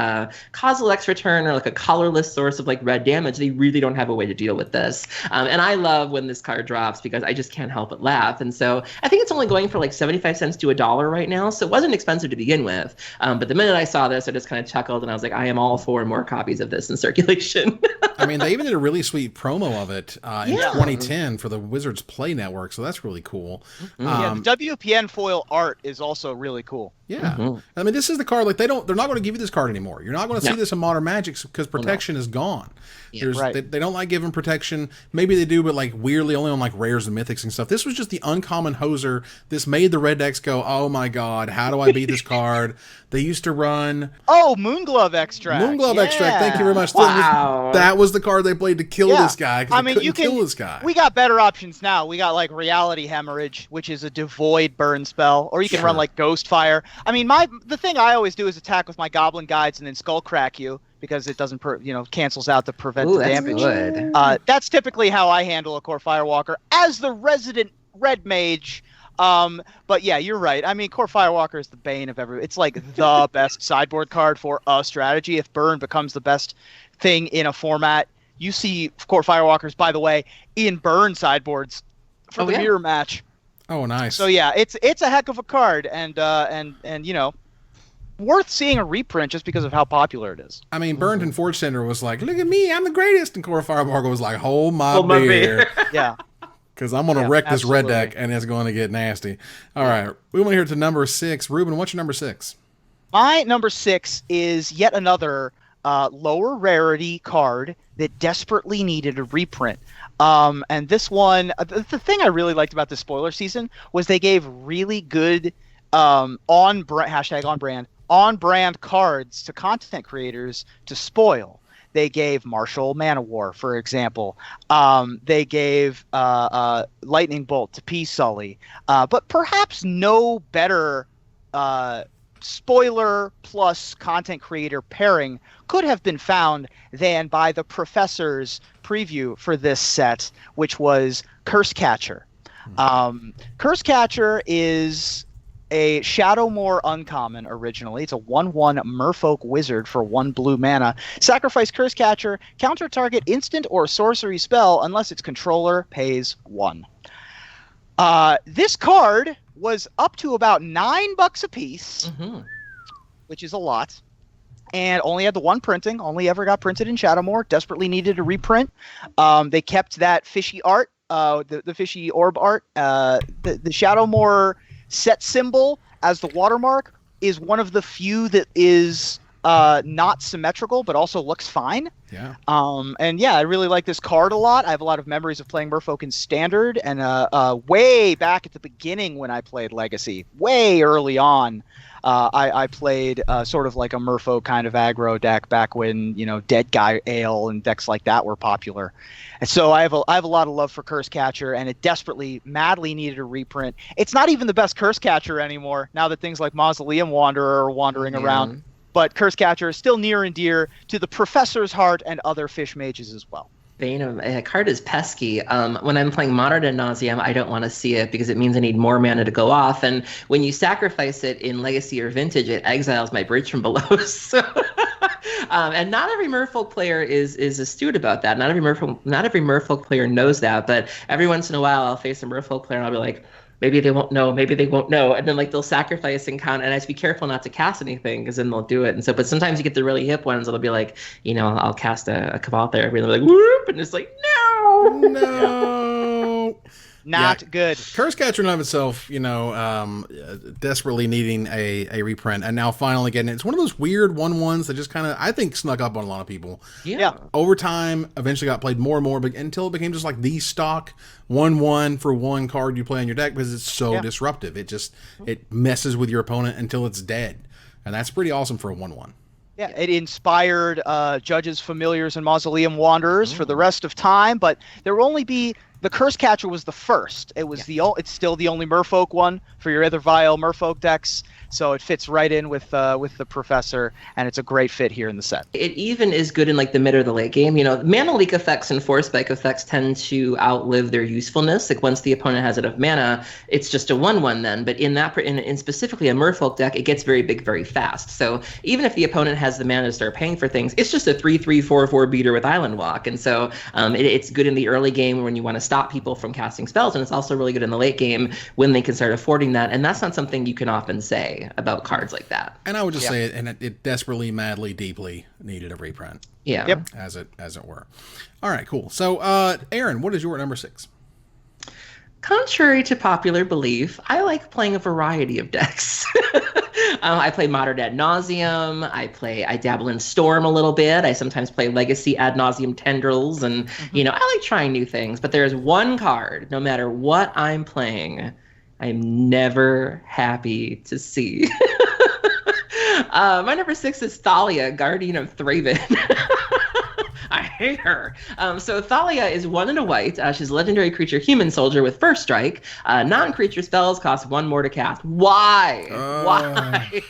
Causal X Return or like a colorless source of like red damage, they really don't have a way to deal with this. And I love when this card drops because I just can't help but laugh. And so I think it's only going for like 75 cents to $1 right now. So it wasn't expensive to begin with. But the minute I saw this, I just kind of chuckled. and I was like, I am all for more copies of this in circulation. I mean, they even did a really sweet promo of it in 2010 for the Wizards Play Network, so that's really cool. Yeah, the WPN foil art is also really cool. Yeah, I mean, this is the card. Like they're not going to give you this card anymore. You're not going to see this in Modern Magic because protection is gone. Yeah, they don't like giving protection. Maybe they do, but like weirdly only on like rares and mythics and stuff. This was just the uncommon hoser. This made the red decks go, oh my god, how do I beat this card? They used to run Moonglove Extract. Extract. Thank you very much. Wow. That was the card they played to kill this guy. I mean, you can kill this guy. We got better options now. We got like Reality Hemorrhage, which is a devoid burn spell, or you can run like Ghostfire. I mean, the thing I always do is attack with my Goblin Guides and then Skullcrack you because it doesn't, cancels out the prevent the damage. Good. That's typically how I handle a Core Firewalker as the resident red mage. But yeah, you're right. I mean, Core Firewalker is the bane of every. It's like the best sideboard card for a strategy. If burn becomes the best thing in a format, you see Core Firewalkers, by the way, in burn sideboards for the mirror match. Oh, nice. So yeah, it's a heck of a card, and worth seeing a reprint just because of how popular it is. I mean, Burned and Forge Center was like, look at me, I'm the greatest, and Core Firewalker was like, hold my beer. Yeah. Because I'm going to wreck this red deck, and it's going to get nasty. All right, we want to hear to number 6. Ruben, what's your number 6? My number 6 is yet another lower rarity card that desperately needed a reprint. And this one, the thing I really liked about the spoiler season was they gave really good on brand cards to content creators to spoil. They gave Marshall Manowar, for example. They gave Lightning Bolt to P. Sully. But perhaps no better spoiler plus content creator pairing could have been found than by the Professor's preview for this set, which was Curse Catcher. Curse Catcher is a Shadowmoor uncommon originally. It's a 1/1 Merfolk Wizard for 1 blue mana. Sacrifice Curse Catcher, counter target instant or sorcery spell unless its controller pays 1. This card was up to about $9 a piece, which is a lot, and only had the one printing, only ever got printed in Shadowmoor, desperately needed a reprint. They kept that fishy art, the fishy orb art. The Shadowmoor set symbol as the watermark is one of the few that is not symmetrical but also looks fine. Yeah. And yeah, I really like this card a lot. I have a lot of memories of playing Merfolk in Standard, and way back at the beginning when I played Legacy, way early on, I played sort of like a Merfolk kind of aggro deck back when, Dead Guy Ale and decks like that were popular. And so I have a lot of love for Curse Catcher, and it desperately, madly needed a reprint. It's not even the best Curse Catcher anymore now that things like Mausoleum Wanderer are wandering around. But Curse Catcher is still near and dear to the Professor's heart and other fish mages as well. A card is pesky. When I'm playing Modern Ad Nauseam, I don't want to see it because it means I need more mana to go off. And when you sacrifice it in Legacy or Vintage, it exiles my Bridge from Below. So, and not every Merfolk player is astute about that. Not every Merfolk player knows that. But every once in a while, I'll face a Merfolk player and I'll be like, maybe they won't know, maybe they won't know. And then they'll sacrifice and count. And I have to be careful not to cast anything because then they'll do it. And so, but sometimes you get the really hip ones. It'll be like, I'll cast a Cabal Therapy and they'll be like, whoop. And it's like, no. Not good. Curse Catcher in and of itself, desperately needing a reprint, and now finally getting it. It's one of those weird 1/1s that just kind of, I think, snuck up on a lot of people. Yeah. Over time, eventually got played more and more, but until it became just like the stock 1/1 for one card you play in your deck because it's so disruptive. It messes with your opponent until it's dead, and that's pretty awesome for a 1/1. Yeah, it inspired Judges, Familiars, and Mausoleum Wanderers for the rest of time, but there will only be... The Curse Catcher was the first. It was it's still the only Merfolk one for your other vile Merfolk decks, so it fits right in with the Professor, and it's a great fit here in the set. It even is good in like the mid or the late game. Mana leak effects and force spike effects tend to outlive their usefulness. Like once the opponent has enough mana, it's just a 1/1 then. But in specifically a Merfolk deck, it gets very big very fast. So even if the opponent has the mana to start paying for things, it's just a 3/3/4/4 beater with Island Walk, and so it's good in the early game when you want to stop people from casting spells, and it's also really good in the late game when they can start affording that. And that's not something you can often say about cards like that. And I would just say it, and it desperately, madly, deeply needed a reprint. Yeah. Yep. As it were. All right, cool. So, Aaron, what is your number 6? Contrary to popular belief, I like playing a variety of decks. I play Modern Ad Nauseam. I dabble in Storm a little bit. I sometimes play Legacy Ad Nauseam Tendrils, and I like trying new things. But there's one card, no matter what I'm playing, I'm never happy to see. My number 6 is Thalia, Guardian of Thraben. I hate her. So Thalia is 1 and a white. She's a legendary creature, human soldier with first strike. Non-creature spells cost 1 more to cast. Why? Why?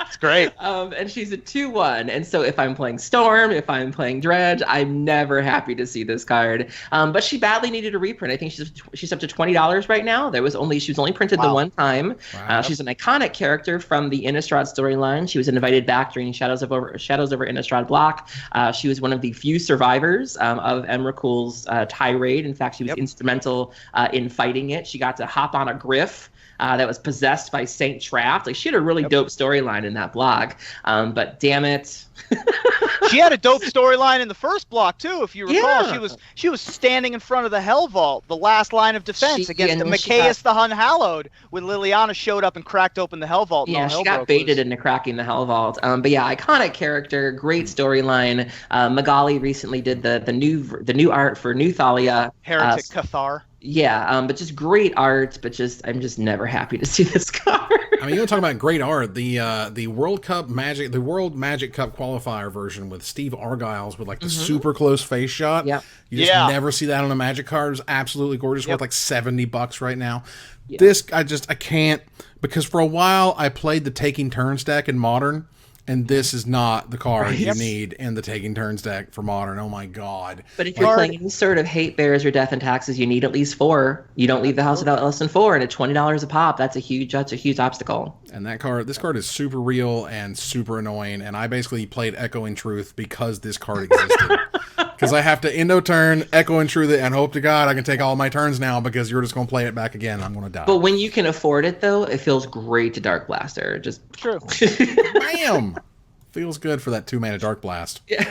It's great. And she's a 2/1. And so if I'm playing Storm, if I'm playing Dredge, I'm never happy to see this card. But she badly needed a reprint. I think she's up to $20 right now. She was only printed the one time. Wow. She's an iconic character from the Innistrad storyline. She was invited back during Shadows over Innistrad block. She was one of the few survivors of Emrakul's tirade. In fact, she was instrumental in fighting it. She got to hop on a griff that was possessed by Saint Trapped. Like, she had a really dope storyline in that block. But damn it. She had a dope storyline in the first block too, if you recall. She was standing in front of the Hell Vault, the last line of defense against the Macias the Unhallowed, when Liliana showed up and cracked open the Hell Vault. Yeah, she got baited into cracking the Hell Vault. But yeah, iconic character, great storyline. Magali recently did the new art for New Thalia. Heretic Cathar. Yeah, but just great art, but I'm just never happy to see this card. I mean, you want to talk about great art. The World Magic Cup qualifier version with Steve Argyle's with like the super close face shot. Yep. You just never see that on a Magic card. It's absolutely gorgeous. Worth like $70 right now. Yep. This I can't, because for a while I played the Taking Turns deck in Modern. And this is not the card you need in the Taking Turns deck for Modern. Oh my god. But if you're playing any sort of Hate Bears or Death and Taxes, you need at least 4. You don't leave the house without less than 4, and at $20 a pop, that's a huge obstacle. And this card is super real and super annoying, and I basically played Echoing Truth because this card existed. Because I have to Endo turn, Echo and Truth it, and hope to God I can take all my turns now, because you're just going to play it back again and I'm going to die. But when you can afford it, though, it feels great to Dark Blaster. Just true. Bam! Feels good for that 2-mana Dark Blast. Yeah.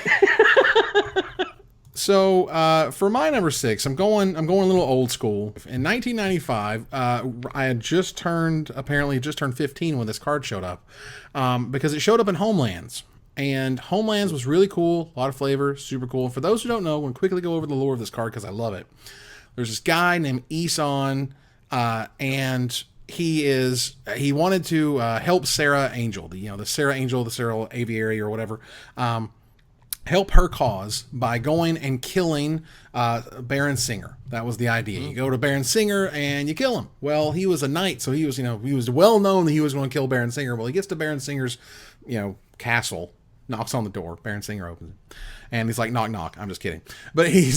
So for my number 6, I'm going a little old school. In 1995, I had just turned 15 when this card showed up, because it showed up in Homelands. And Homelands was really cool, a lot of flavor, super cool. For those who don't know, I'm going to quickly go over the lore of this card because I love it. There's this guy named Isan, and he wanted to help Sarah Angel, the Sarah Angel, the Sarah Aviary or whatever, help her cause by going and killing Baron Singer. That was the idea. You go to Baron Singer and you kill him. Well, he was a knight, so he was well known that he was going to kill Baron Singer. Well, he gets to Baron Singer's, castle, knocks on the door. Baron Singer opens it. And he's like, knock, knock. I'm just kidding. But he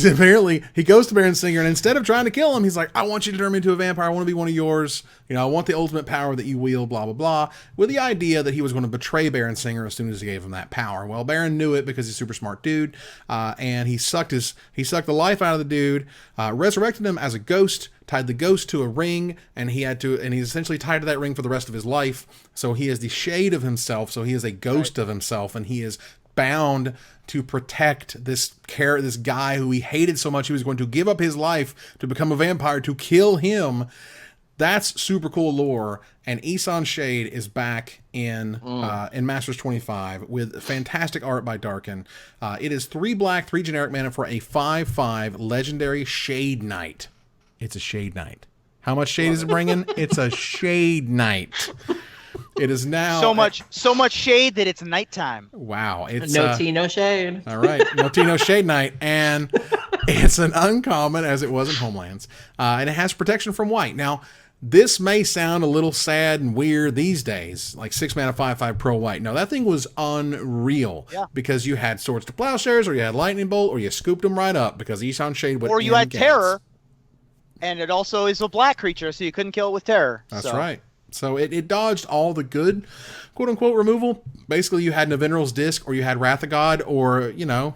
goes to Baron Singer, and instead of trying to kill him, he's like, I want you to turn me into a vampire. I want to be one of yours. I want the ultimate power that you wield, blah, blah, blah. With the idea that he was going to betray Baron Singer as soon as he gave him that power. Well, Baron knew it because he's a super smart dude. And he sucked the life out of the dude, resurrected him as a ghost, tied the ghost to a ring, and he's essentially tied to that ring for the rest of his life. So he is the shade of himself. So he is a ghost of himself, and he is bound to protect this guy who he hated so much he was going to give up his life to become a vampire to kill him. That's super cool lore. And Isan Shade is back in Masters 25 with fantastic art by Darkin. It is 3 black, 3 generic mana for a 5/5 legendary Shade Knight. It's a Shade Knight. How much shade is it bringing? It's a Shade Knight. It is now so much shade that it's nighttime. Wow, it's no tea, no shade. All right, no tea, no shade Knight, and it's an uncommon as it was in Homelands, and it has protection from white. Now, this may sound a little sad and weird these days, like 6 mana 5/5 pro white. No, that thing was unreal because you had Swords to Plowshares, or you had Lightning Bolt, or you scooped them right up because Isan Shade would. Or you had Terror, and it also is a black creature, so you couldn't kill it with Terror. That's right. So it dodged all the good, quote-unquote, removal. Basically, you had Navinral's Disc, or you had Wrath of God, or, you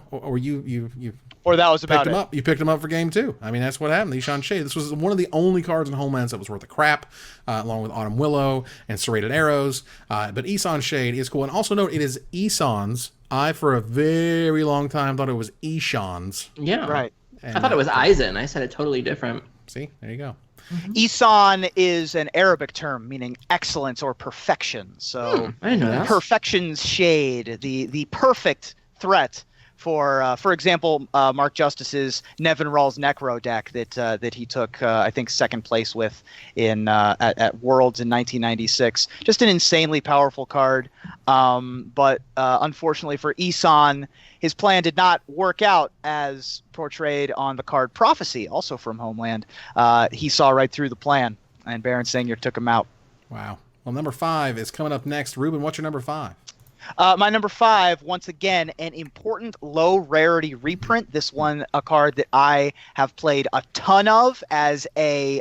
Or that was about picked him it. up. You picked him up for game 2. I mean, that's what happened. Ishan Shade. This was one of the only cards in Homelands that was worth a crap, along with Autumn Willow and Serrated Arrows. But Ishan Shade is cool. And also note, it is Ishan's. I, for a very long time, thought it was Ishan's. Yeah. Right. I thought it was Eisen. I said it totally different. See? There you go. Isan is an Arabic term meaning excellence or perfection. So I didn't know that. perfection's shade, the perfect threat for example, Mark Justice's Nevin Rawls Necro deck that he took I think second place with in at Worlds in 1996. Just an insanely powerful card. But unfortunately for Isan, his plan did not work out as portrayed on the card Prophecy, also from Homeland. He saw right through the plan, and Baron Senior took him out. Wow. Well, number 5 is coming up next. Ruben, what's your number 5? My number 5, once again, an important low rarity reprint. This one, a card that I have played a ton of as a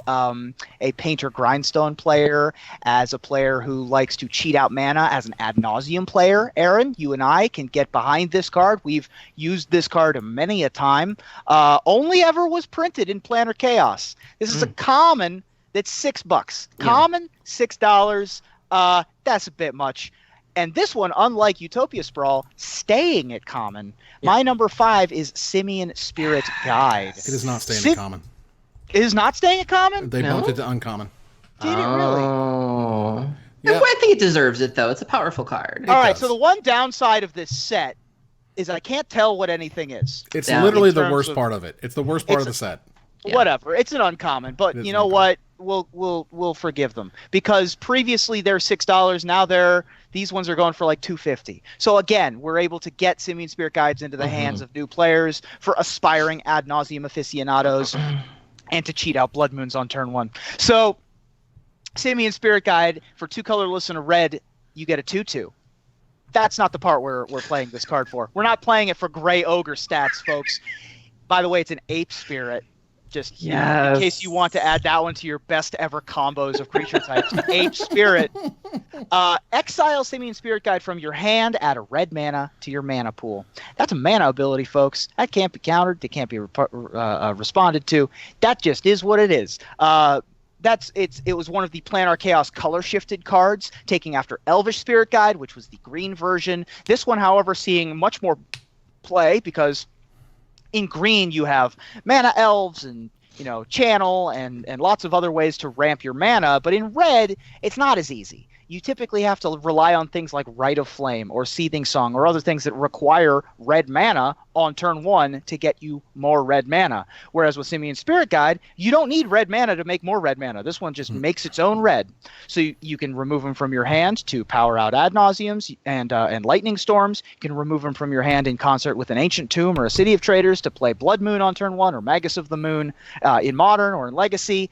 Painter Grindstone player, as a player who likes to cheat out mana, as an ad nauseum player. Aaron, you and I can get behind this card. We've used this card many a time. Only ever was printed in Planar Chaos. This is a common that's $6. Common, $6. That's a bit much. And this one, unlike Utopia Sprawl, staying at common. Yeah. My number 5 is Simian Spirit Guide. It is not staying at common. It is not staying at common? They bumped it to uncommon. Did it really? Yep. I think it deserves it, though. It's a powerful card. All right, so the one downside of this set is I can't tell what anything is. It's literally the worst part of it. It's the worst part of the set. Yeah. Whatever. It's an uncommon, but you know what? We'll forgive them, because previously they're $6. Now these ones are going for like $2.50. So again, we're able to get Simian Spirit Guides into the hands of new players, for aspiring ad nauseum aficionados, and to cheat out Blood Moons on turn 1. So Simian Spirit Guide for 2 colorless and a red, you get a 2/2. That's not the part we're playing this card for. We're not playing it for Gray Ogre stats, folks. By the way, it's an Ape Spirit. Just in case you want to add that one to your best ever combos of creature types. Ape Spirit. Exile Simian Spirit Guide from your hand, add a red mana to your mana pool. That's a mana ability, folks. That can't be countered. It can't be responded to. That just is what it is. It was one of the Planar Chaos color shifted cards, taking after Elvish Spirit Guide, which was the green version. This one, however, seeing much more play, because in green you have mana elves and channel and lots of other ways to ramp your mana, but in red it's not as easy. You typically have to rely on things like Rite of Flame or Seething Song or other things that require red mana on turn 1 to get you more red mana. Whereas with Simian Spirit Guide, you don't need red mana to make more red mana. This one just makes its own red. So you can remove them from your hand to power out ad nauseums and lightning storms. You can remove them from your hand in concert with an Ancient Tomb or a City of Traders to play Blood Moon on turn 1 or Magus of the Moon in Modern or in Legacy.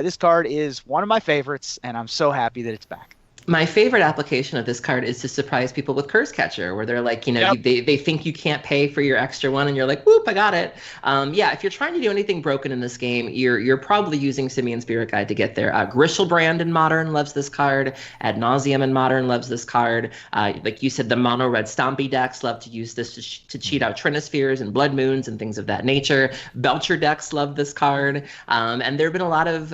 This card is one of my favorites, and I'm so happy that it's back. My favorite application of this card is to surprise people with Curse Catcher, where they're like, they think you can't pay for your extra one, and you're like, whoop, I got it. If you're trying to do anything broken in this game, you're probably using Simian Spirit Guide to get there. Griselbrand in Modern loves this card. Ad Nauseam in Modern loves this card. Like you said, the mono red Stompy decks love to use this to cheat out Trinispheres and Blood Moons and things of that nature. Belcher decks love this card. And there have been a lot of,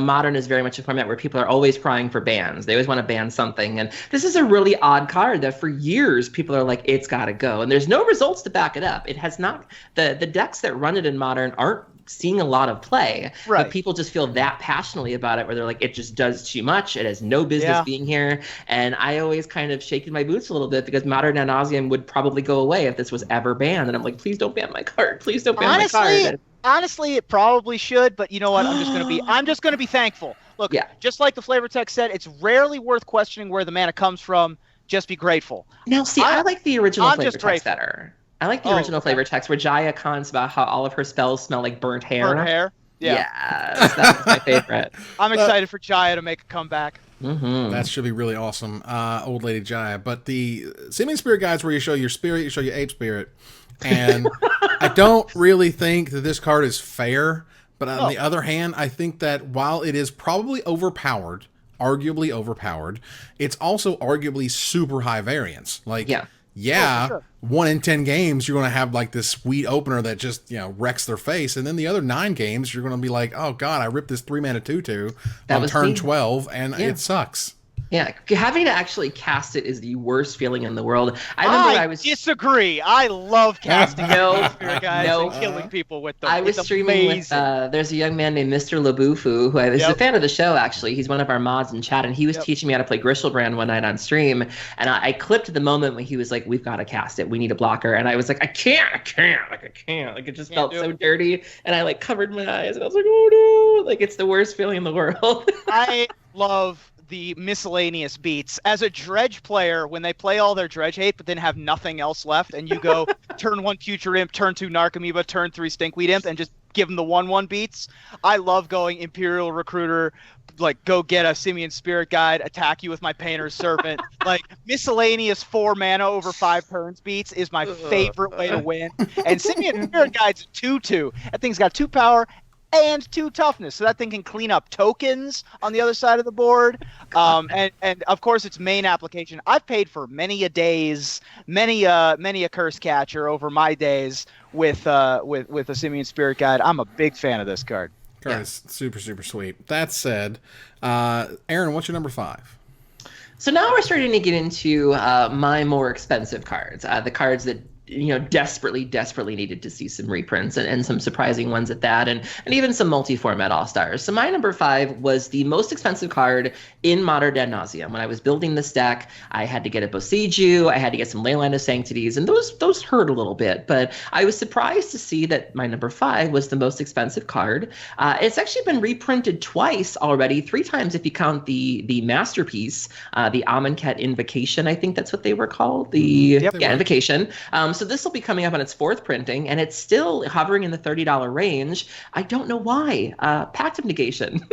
Modern is very much a format where people are always crying for bans. They always want to ban something, and this is a really odd card that for years people are like, it's got to go, and there's no results to back it up. It has not. The decks that run it in Modern aren't seeing a lot of play, but people just feel that passionately about it, where they're like, it just does too much, it has no business being here. And I always kind of shaken my boots a little bit, because Modern ad nauseam would probably go away if this was ever banned, and I'm like, please don't ban my card, please don't ban my card. Honestly, it probably should, but you know what? I'm just gonna be thankful. Look, just like the flavor text said, it's rarely worth questioning where the mana comes from. Just be grateful. Now, see, I like the original flavor text better. I like the original flavor text where Jaya cons about how all of her spells smell like burnt hair. Burnt hair? Yeah. Yes, that's my favorite. I'm excited for Jaya to make a comeback. That should be really awesome, old lady Jaya. But the Simian Spirit Guides, where you show your spirit, you show your ape spirit. And I don't really think that this card is fair. But on the other hand, I think that while it is probably arguably overpowered, it's also arguably super high variance. Like, yeah, sure. 1 in 10 games, you're going to have like this sweet opener that just, wrecks their face. And then the other 9 games, you're going to be like, oh God, I ripped this 3-mana 2/2 on turn 12 and it sucks. Yeah, having to actually cast it is the worst feeling in the world. I disagree. I love casting Spirit Guides no. and killing people with them. I was streaming with, there's a young man named Mr. Labufu, who is a fan of the show, actually. He's one of our mods in chat, and he was teaching me how to play Griselbrand one night on stream, and I clipped the moment when he was like, we've got to cast it. We need a blocker. And I was like, I can't. Like, it just felt so dirty, and I, like, covered my eyes, and I was like, oh, no. Like, it's the worst feeling in the world. I love the miscellaneous beats. As a dredge player, when they play all their dredge hate but then have nothing else left, and you go turn 1 Future Imp, turn 2 Narcomoeba, turn 3 Stinkweed Imp, and just give them the 1/1 beats. I love going Imperial Recruiter, like go get a Simian Spirit Guide, attack you with my Painter's Serpent. Like miscellaneous 4 mana over 5 turns beats is my favorite way to win. And Simian Spirit Guide's a 2/2. That thing's got 2 power and 2 toughness, so that thing can clean up tokens on the other side of the board, and of course its main application. I've paid for many a curse catcher over my days with a Simian Spirit Guide. I'm a big fan of this card. Card is super, super sweet. That said, Aaron, what's your number 5? So now we're starting to get into my more expensive cards, the cards that desperately needed to see some reprints and some surprising ones at that, and even some multi-format all-stars. So my number 5 was the most expensive card in Modern Ad Nauseam. When I was building this deck, I had to get a Boseiju, I had to get some Leyline of Sanctities, and those hurt a little bit, but I was surprised to see that my number 5 was the most expensive card. It's actually been reprinted twice already, 3 times if you count the masterpiece, the Amonkhet Invocation, I think that's what they were called, Invocation. So this will be coming up on its 4th printing, and it's still hovering in the $30 range. I don't know why. Pact of Negation.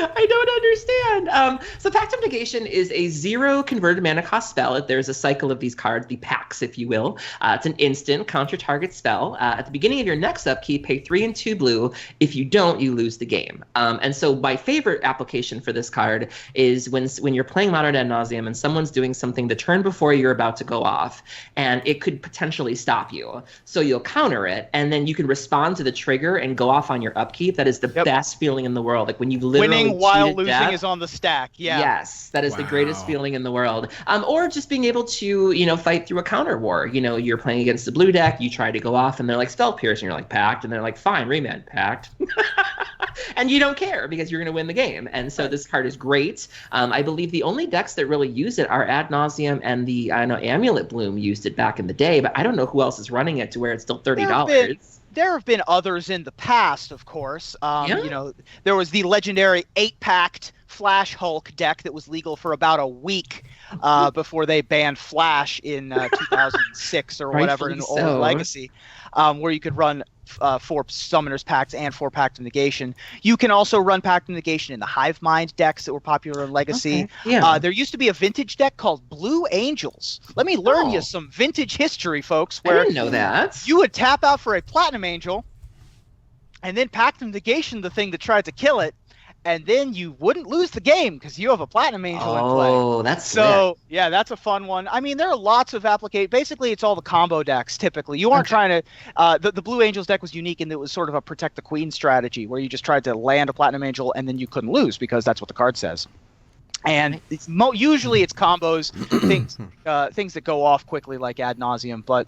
I don't understand. So Pact of Negation is a 0 converted mana cost spell. There's a cycle of these cards, the packs, if you will. It's an instant counter target spell. At the beginning of your next upkeep, pay 3 and 2 blue. If you don't, you lose the game. And so my favorite application for this card is when you're playing Modern Ad Nauseam and someone's doing something the turn before you're about to go off, and it could potentially stop you. So you'll counter it, and then you can respond to the trigger and go off on your upkeep. That is the best feeling in the world. Like when you literally winning while losing death is on the stack. Yeah. Yes, that is the greatest feeling in the world. Or just being able to, fight through a counter war. You're playing against the blue deck, you try to go off, and they're like Spell Pierce, and you're like Pact, and they're like, fine, remand Pact. And you don't care because you're going to win the game. And so this card is great. I believe the only decks that really use it are Ad Nauseam and the Amulet Bloom used it back in the day, but I don't know who else is running it to where it's still $30. There have been others in the past, of course. There was the legendary 8-packed Flash Hulk deck that was legal for about a week before they banned Flash in 2006 or whatever in Old Legacy, where you could run 4 Summoner's Pacts and 4 Pact of Negation. You can also run Pact of Negation in the Hive Mind decks that were popular in Legacy. Okay. Yeah. There used to be a vintage deck called Blue Angels. Let me learn you some vintage history, folks. Where I didn't know that. You would tap out for a Platinum Angel, and then Pact of Negation, the thing that tried to kill it, and then you wouldn't lose the game because you have a Platinum Angel in play. Oh, that's so slick. Yeah, that's a fun one. I mean, there are lots of applications. Basically, it's all the combo decks. Typically, you aren't trying to. The Blue Angels deck was unique in that it was sort of a protect the queen strategy where you just tried to land a Platinum Angel and then you couldn't lose because that's what the card says. And usually it's combos, things that go off quickly like Ad Nauseam, but.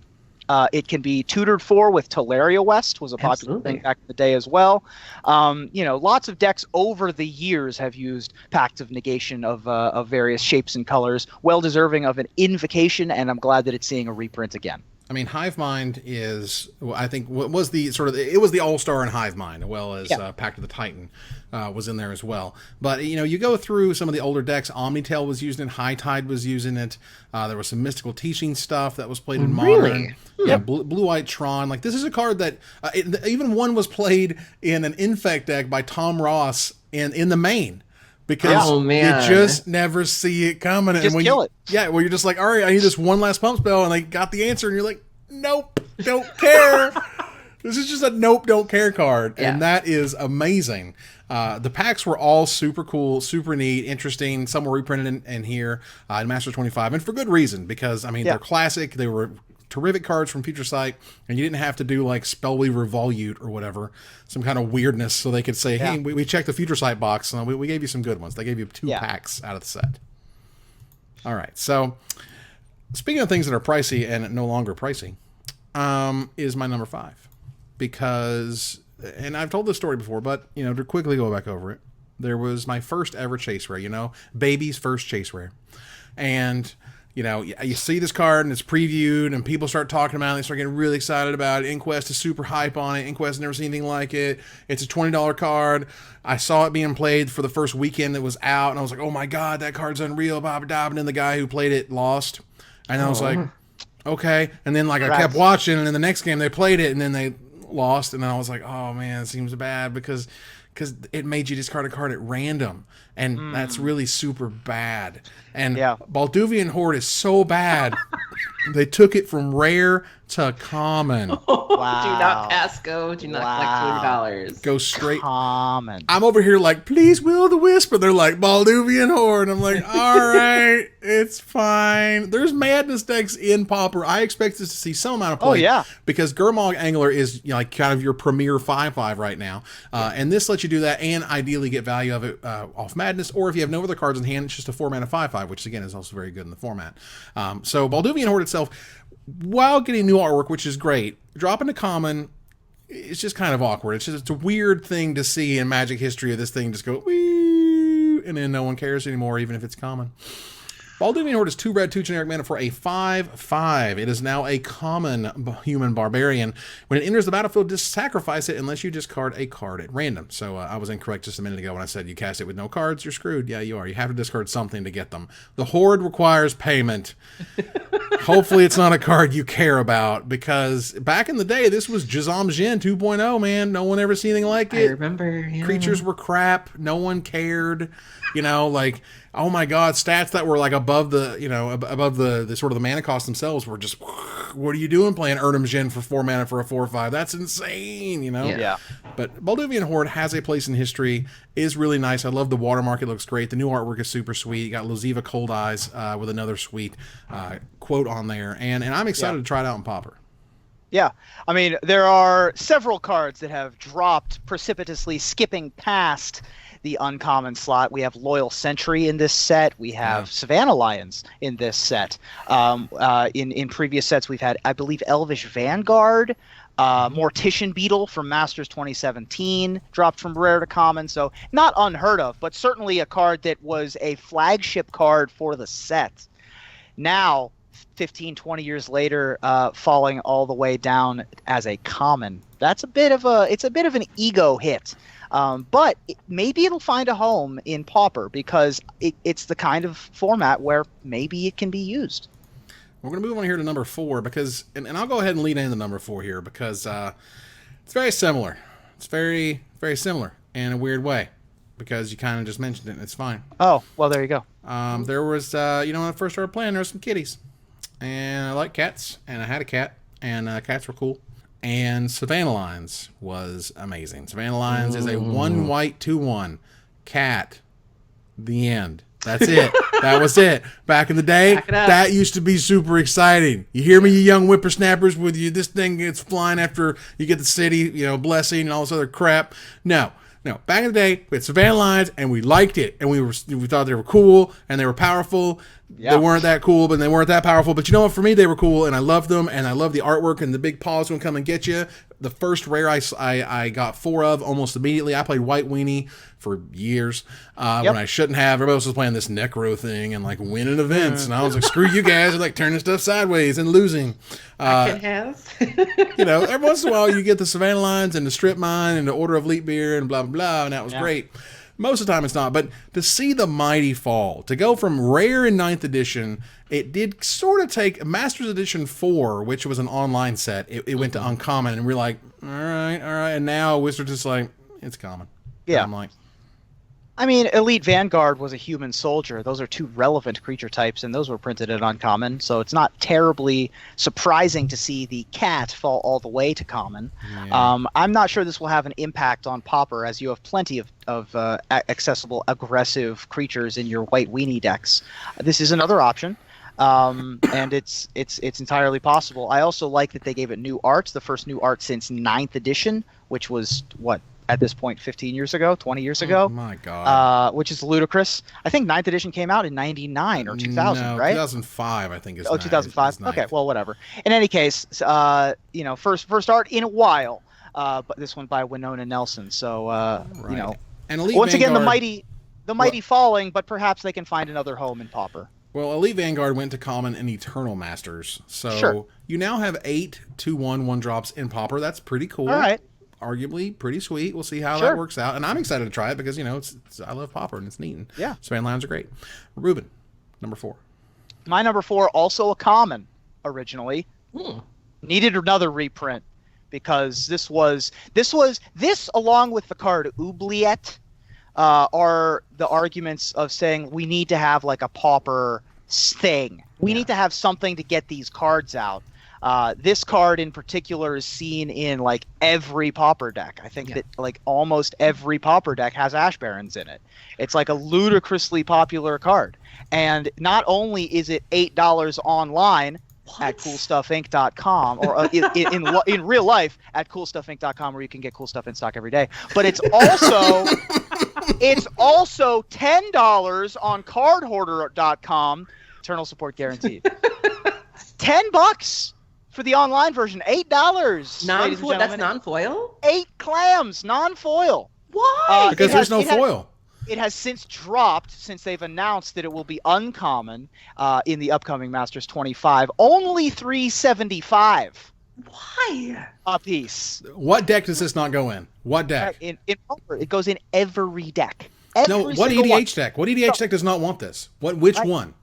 It can be tutored for with Teleria West was a popular thing back in the day as well. Lots of decks over the years have used Pact of Negation of various shapes and colors, well deserving of an invocation, and I'm glad that it's seeing a reprint again. I mean, Hive Mind is, I think, was the it was the all-star in Hive Mind, as well as Pact of the Titan was in there as well. But, you go through some of the older decks. Omnitail was using it. High Tide was using it. There was some Mystical Teaching stuff that was played in Modern. Really? Yeah, Blue-White Tron. Like, this is a card that, even one was played in an Infect deck by Tom Ross in the main. Because you just never see it coming. Just kill it. Yeah, well, you're just like, all right, I need this one last pump spell, and they got the answer, and you're like, nope, don't care. This is just a nope, don't care card, Yeah. and that is amazing. The packs were all super cool, super neat, interesting. Some were reprinted in here in Master 25, and for good reason, because, I mean, they're classic. They were terrific cards from Future Sight, and you didn't have to do, like, Spellweaver Volute or whatever, some kind of weirdness, so they could say, hey, we checked the Future Sight box, and we gave you some good ones. They gave you 2 packs out of the set. All right, so speaking of things that are pricey and no longer pricey, is my number 5. Because, and I've told this story before, but, you know, to quickly go back over it, there was my first ever chase rare, you know, baby's first chase rare. And, you know, you see this card and it's previewed and people start talking about it. They start getting really excited about it. Inquest is super hype on it. Inquest has never seen anything like it. It's a $20 card. I saw it being played for the first weekend that was out. And I was like, oh my God, that card's unreal. Bob Dob. And then the guy who played it lost. And I was like, okay. And then, like, I kept watching. And then the next game they played it and then they lost. And I was like, oh man, it seems bad because it made you discard a card at random, and that's really super bad. And Balduvian Horde is so bad, they took it from rare to common. Wow. Do not pass go. Do not collect $3. Go straight. Common. I'm over here like, please, Will o' the Wisp. And they're like, Balduvian Horde. I'm like, all right, it's fine. There's madness decks in Pauper. I expect us to see some amount of play. Oh, yeah. Because Gurmag Angler is, you know, like kind of your premier 5/5 right now. And this lets you do that and ideally get value of it off madness. Or if you have no other cards in hand, it's just a 4-mana 5/5, which again is also very good in the format. So Balduvian Horde itself, while getting new artwork, which is great, dropping to common, it's just kind of awkward. It's a weird thing to see in Magic history of this thing just go, wee, and then no one cares anymore, even if it's common. Balduvian Horde is 2 red, 2 generic mana for a 5/5. It is now a common human barbarian. When it enters the battlefield, just sacrifice it unless you discard a card at random. So I was incorrect just a minute ago when I said you cast it with no cards, you're screwed. Yeah, you are. You have to discard something to get them. The Horde requires payment. Hopefully it's not a card you care about, because back in the day, this was Jazam Jin 2.0, man. No one ever seen anything like it. I remember. Yeah. Creatures were crap. No one cared. You know, like, oh my God, stats that were like above the, you know, above the sort of the mana cost themselves were just, what are you doing playing Erdem Jin for 4 mana for a 4/5? That's insane, you know? Yeah. But Balduvian Horde has a place in history, is really nice. I love the watermark. It looks great. The new artwork is super sweet. You got Loziva Cold Eyes with another sweet quote on there. And I'm excited to try it out in Pauper. Yeah, I mean, there are several cards that have dropped precipitously, skipping past the uncommon slot. We have Loyal Sentry in this set. We have Savannah Lions in this set. In previous sets, we've had, I believe, Elvish Vanguard, Mortician Beetle from Masters 2017, dropped from rare to common. So not unheard of, but certainly a card that was a flagship card for the set. Now, 15, 20 years later, falling all the way down as a common. It's a bit of an ego hit. But maybe it'll find a home in Pauper, because it's the kind of format where maybe it can be used. We're going to move on here to number 4, because, and I'll go ahead and lead into number 4 here, because it's very similar. It's very, very similar in a weird way, because you kind of just mentioned it and it's fine. Oh, well, there you go. There was, you know, when I first started playing, there were some kitties. And I like cats, and I had a cat, and cats were cool. And Savannah Lions was amazing. Savannah Lions is a 1 white 2/1 cat. The end. That's it. That was it. Back in the day, that used to be super exciting. You hear me, you young whippersnappers, with you, this thing gets flying after you get the city, you know, blessing and all this other crap. No. Back in the day, we had Savannah Lions, and we liked it, and we thought they were cool, and they were powerful. They weren't that cool, but they weren't that powerful. But you know what? For me, they were cool, and I loved them, and I loved the artwork, and the big paws would come and get you. The first rare I got 4 of almost immediately. I played White Weenie for years when I shouldn't have. Everybody else was playing this Necro thing and like winning events, and I was like, screw you guys, like turning stuff sideways and losing. I can have. You know, every once in a while you get the Savannah Lions and the Strip Mine and the Order of Leap Beer and blah, blah, blah, and that was great. Most of the time it's not, but to see the mighty fall, to go from rare in 9th edition, it did sort of take Masters Edition 4, which was an online set, it went to uncommon, and we're like, all right, and now Wizards is like, it's common. Yeah. And I'm like, I mean, Elite Vanguard was a human soldier. Those are two relevant creature types, and those were printed at uncommon. So it's not terribly surprising to see the cat fall all the way to common. Yeah. I'm not sure this will have an impact on Pauper, as you have plenty of accessible, aggressive creatures in your white weenie decks. This is another option. And it's entirely possible. I also like that they gave it new art, the first new art since 9th edition, which was what, at this point 15 years ago, 20 years ago. Oh my god. Which is ludicrous. I think 9th edition came out in 99 or 2000, no, right? 2005 I think is. Oh, 2005. Okay, well, whatever. In any case, first art in a while. But this one by Winona Nelson. So Right. And Elite once again, Vanguard, the mighty falling, but perhaps they can find another home in Pauper. Well, Elite Vanguard went to common in Eternal Masters. So Sure. you now have 8 2/1 1-drops in Pauper. That's pretty cool. All right. Arguably pretty sweet. We'll see how Sure. that works out. And I'm excited to try it because, I love Pauper and it's neat. And Yeah. Span lines are great. Ruben, number 4. My number 4, also a common originally. Hmm. Needed another reprint because this along with the card Oubliette are the arguments of saying we need to have like a Pauper thing. We need to have something to get these cards out. This card in particular is seen in like every Pauper deck. I think that like almost every Pauper deck has Ash Barons in it. It's like a ludicrously popular card. And not only is it $8 online at coolstuffinc.com or in real life at coolstuffinc.com, where you can get cool stuff in stock every day, but it's also $10 on cardhoarder.com. Eternal support guaranteed. $10 for the online version. $8. Non-foil? That's non-foil? 8 clams, non-foil. Why? Because there's no foil. It has since dropped since they've announced that it will be uncommon in the upcoming Masters 25. Only $3.75 Why? a piece. What deck does this not go in? What deck? In Pauper, it goes in every deck. No, what EDH deck? What EDH deck does not want this? Which one?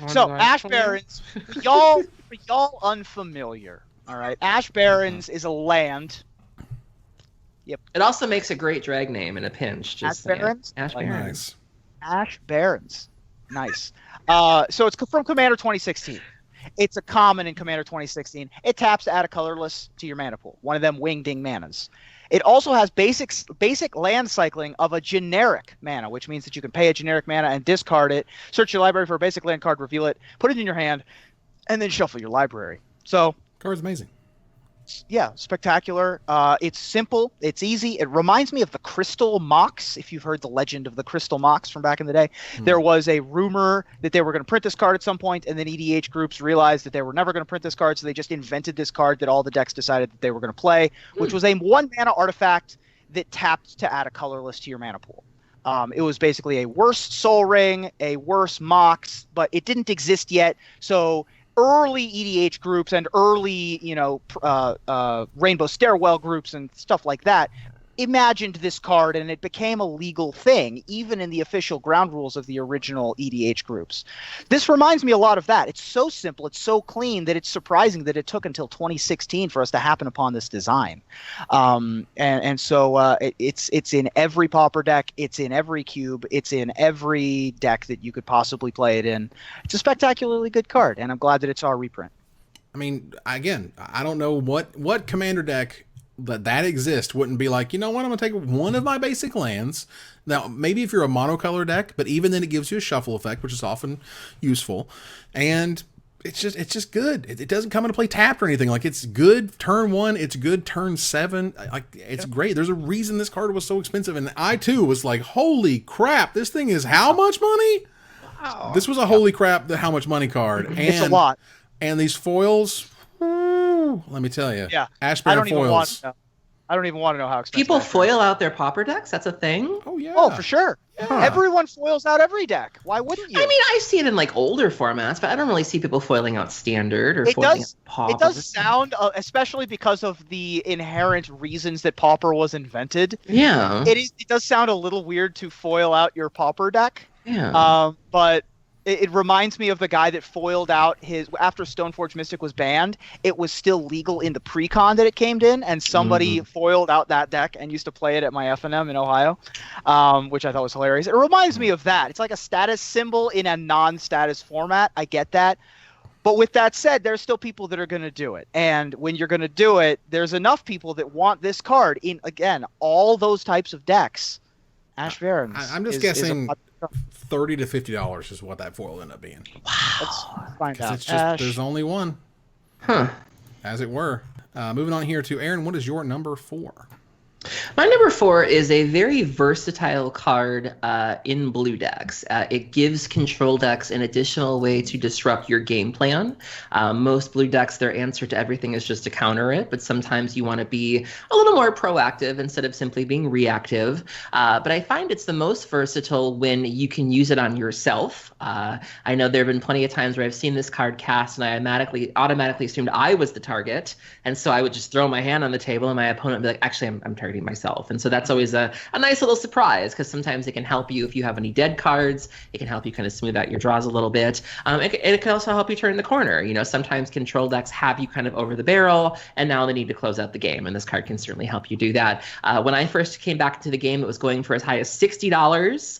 So Ash Barons, for y'all unfamiliar, all right? Ash Barons is a land. Yep. It also makes a great drag name in a pinch. Just Ash Barons? Ash Like, Barons. Nice. Ash Barons. Nice. So it's from Commander 2016. It's a common in Commander 2016. It taps to add a colorless to your mana pool. One of them wingding manas. It also has basic land cycling of a generic mana, which means that you can pay a generic mana and discard it, search your library for a basic land card, reveal it, put it in your hand, and then shuffle your library. So, Card's amazing. yeah, spectacular. It's simple. It's easy. It reminds me of the Crystal Mox, if you've heard the legend of the Crystal Mox from back in the day. There was a rumor that they were going to print this card at some point, and then EDH groups realized that they were never going to print this card, so they just invented this card that all the decks decided that they were going to play, which was a 1-mana artifact that tapped to add a colorless to your mana pool. It was basically a worse Soul Ring, a worse Mox, but it didn't exist yet, so early EDH groups and early, Rainbow Stairwell groups and stuff like that imagined this card, and it became a legal thing, even in the official ground rules of the original EDH groups. This reminds me a lot of that. It's so simple, it's so clean that it's surprising that it took until 2016 for us to happen upon this design. So it's in every Pauper deck, it's in every cube, it's in every deck that you could possibly play it in. It's a spectacularly good card, and I'm glad that it's our reprint. I mean, again, I don't know what commander deck that exists wouldn't be like, you know what, I'm going to take one of my basic lands. Now, maybe if you're a monocolor deck, but even then it gives you a shuffle effect, which is often useful. And it's just good. It doesn't come into play tapped or anything. Like, it's good turn 1, it's good turn 7. Like, it's great. There's a reason this card was so expensive. And I, too, was like, holy crap, this thing is how much money? Wow. This was a holy crap, the how much money card. And, it's a lot. And these foils, let me tell you. Yeah. Ash Baron foils. I don't even want to know how expensive. People foil out their Pauper decks? That's a thing? Oh, yeah. Oh, for sure. Yeah. Everyone foils out every deck. Why wouldn't you? I mean, I see it in like older formats, but I don't really see people foiling out standard or foiling out Pauper. It does sound, especially because of the inherent reasons that Pauper was invented. Yeah. It does sound a little weird to foil out your Pauper deck. Yeah. But It reminds me of the guy that foiled out after Stoneforge Mystic was banned. It was still legal in the pre-con that it came in, and somebody foiled out that deck and used to play it at my F&M in Ohio, which I thought was hilarious. It reminds me of that. It's like a status symbol in a non-status format. I get that. But with that said, there's still people that are going to do it. And when you're going to do it, there's enough people that want this card in, again, all those types of decks. Ash Barrens. I'm just guessing $30 to $50 is what that foil ended up being. Wow. Let's find out. It's just, there's only one. Huh. As it were. Moving on here to Aaron, what is your number 4? My number 4 is a very versatile card in blue decks. It gives control decks an additional way to disrupt your game plan. Most blue decks, their answer to everything is just to counter it, but sometimes you want to be a little more proactive instead of simply being reactive. But I find it's the most versatile when you can use it on yourself. I know there have been plenty of times where I've seen this card cast and I automatically assumed I was the target, and so I would just throw my hand on the table and my opponent would be like, actually, I'm targeting myself. And so that's always a nice little surprise, because sometimes it can help you if you have any dead cards. It can help you kind of smooth out your draws a little bit. It can also help you turn the corner. Sometimes control decks have you kind of over the barrel, and now they need to close out the game, and this card can certainly help you do that. When I first came back into the game, it was going for as high as $60.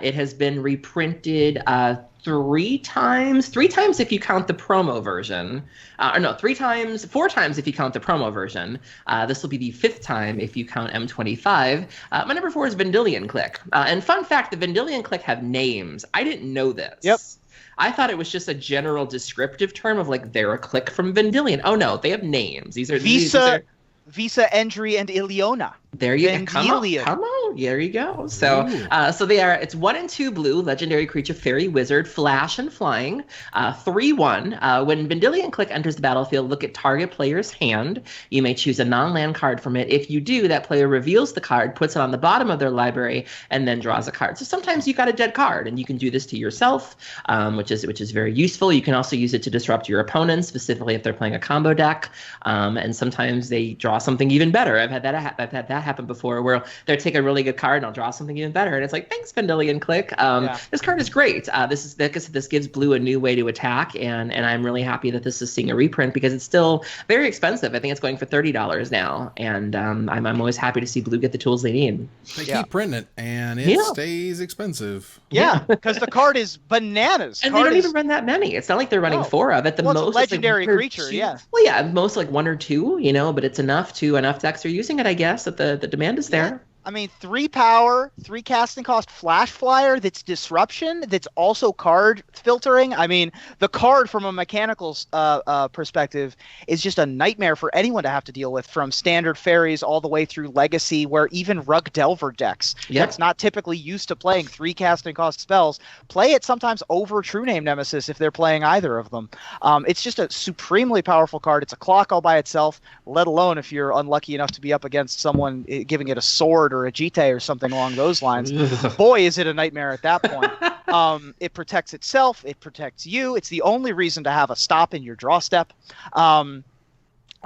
It has been reprinted 4 times if you count the promo version. 4 times if you count the promo version. This will be the 5th time if you count M25. My number 4 is Vendilion Click. And fun fact, the Vendilion Click have names. I didn't know this. Yep. I thought it was just a general descriptive term of like, they're a click from Vendilion. Oh no, they have names. These are Visa, Endry, and Ileona. There you go. Come on. There you go. So they are, it's 1 and 2 blue, legendary creature, fairy, wizard, flash, and flying. 3/1. When Vendilion Click enters the battlefield, look at target player's hand. You may choose a non-land card from it. If you do, that player reveals the card, puts it on the bottom of their library, and then draws a card. So sometimes you got a dead card, and you can do this to yourself, which is very useful. You can also use it to disrupt your opponents, specifically if they're playing a combo deck. And sometimes they draw something even better. I've had that happen before, where they'll take a really good card and I'll draw something even better, and it's like, thanks, Vendilion Click. This card is great. This gives blue a new way to attack, and I'm really happy that this is seeing a reprint, because it's still very expensive. I think it's going for $30 now, and I'm always happy to see blue get the tools they need. They keep printing it, and it stays expensive. Yeah, because the card is bananas. And they don't even run that many. It's not like they're running 4 of it. The most, it's a legendary like creature. Yeah. Well, yeah, most like 1 or 2, but it's enough decks are using it, I guess, that the demand is there. Yeah. I mean, 3 power, 3 casting cost, flash flyer, that's disruption, that's also card filtering. I mean, the card from a mechanical perspective is just a nightmare for anyone to have to deal with, from standard fairies all the way through legacy, where even Rug Delver decks that's not typically used to playing 3 casting cost spells play it sometimes over True Name Nemesis if they're playing either of them. It's just a supremely powerful card. It's a clock all by itself, let alone if you're unlucky enough to be up against someone giving it a sword or a Jite or something along those lines. Boy, is it a nightmare at that point. It protects itself. It protects you. It's the only reason to have a stop in your draw step. The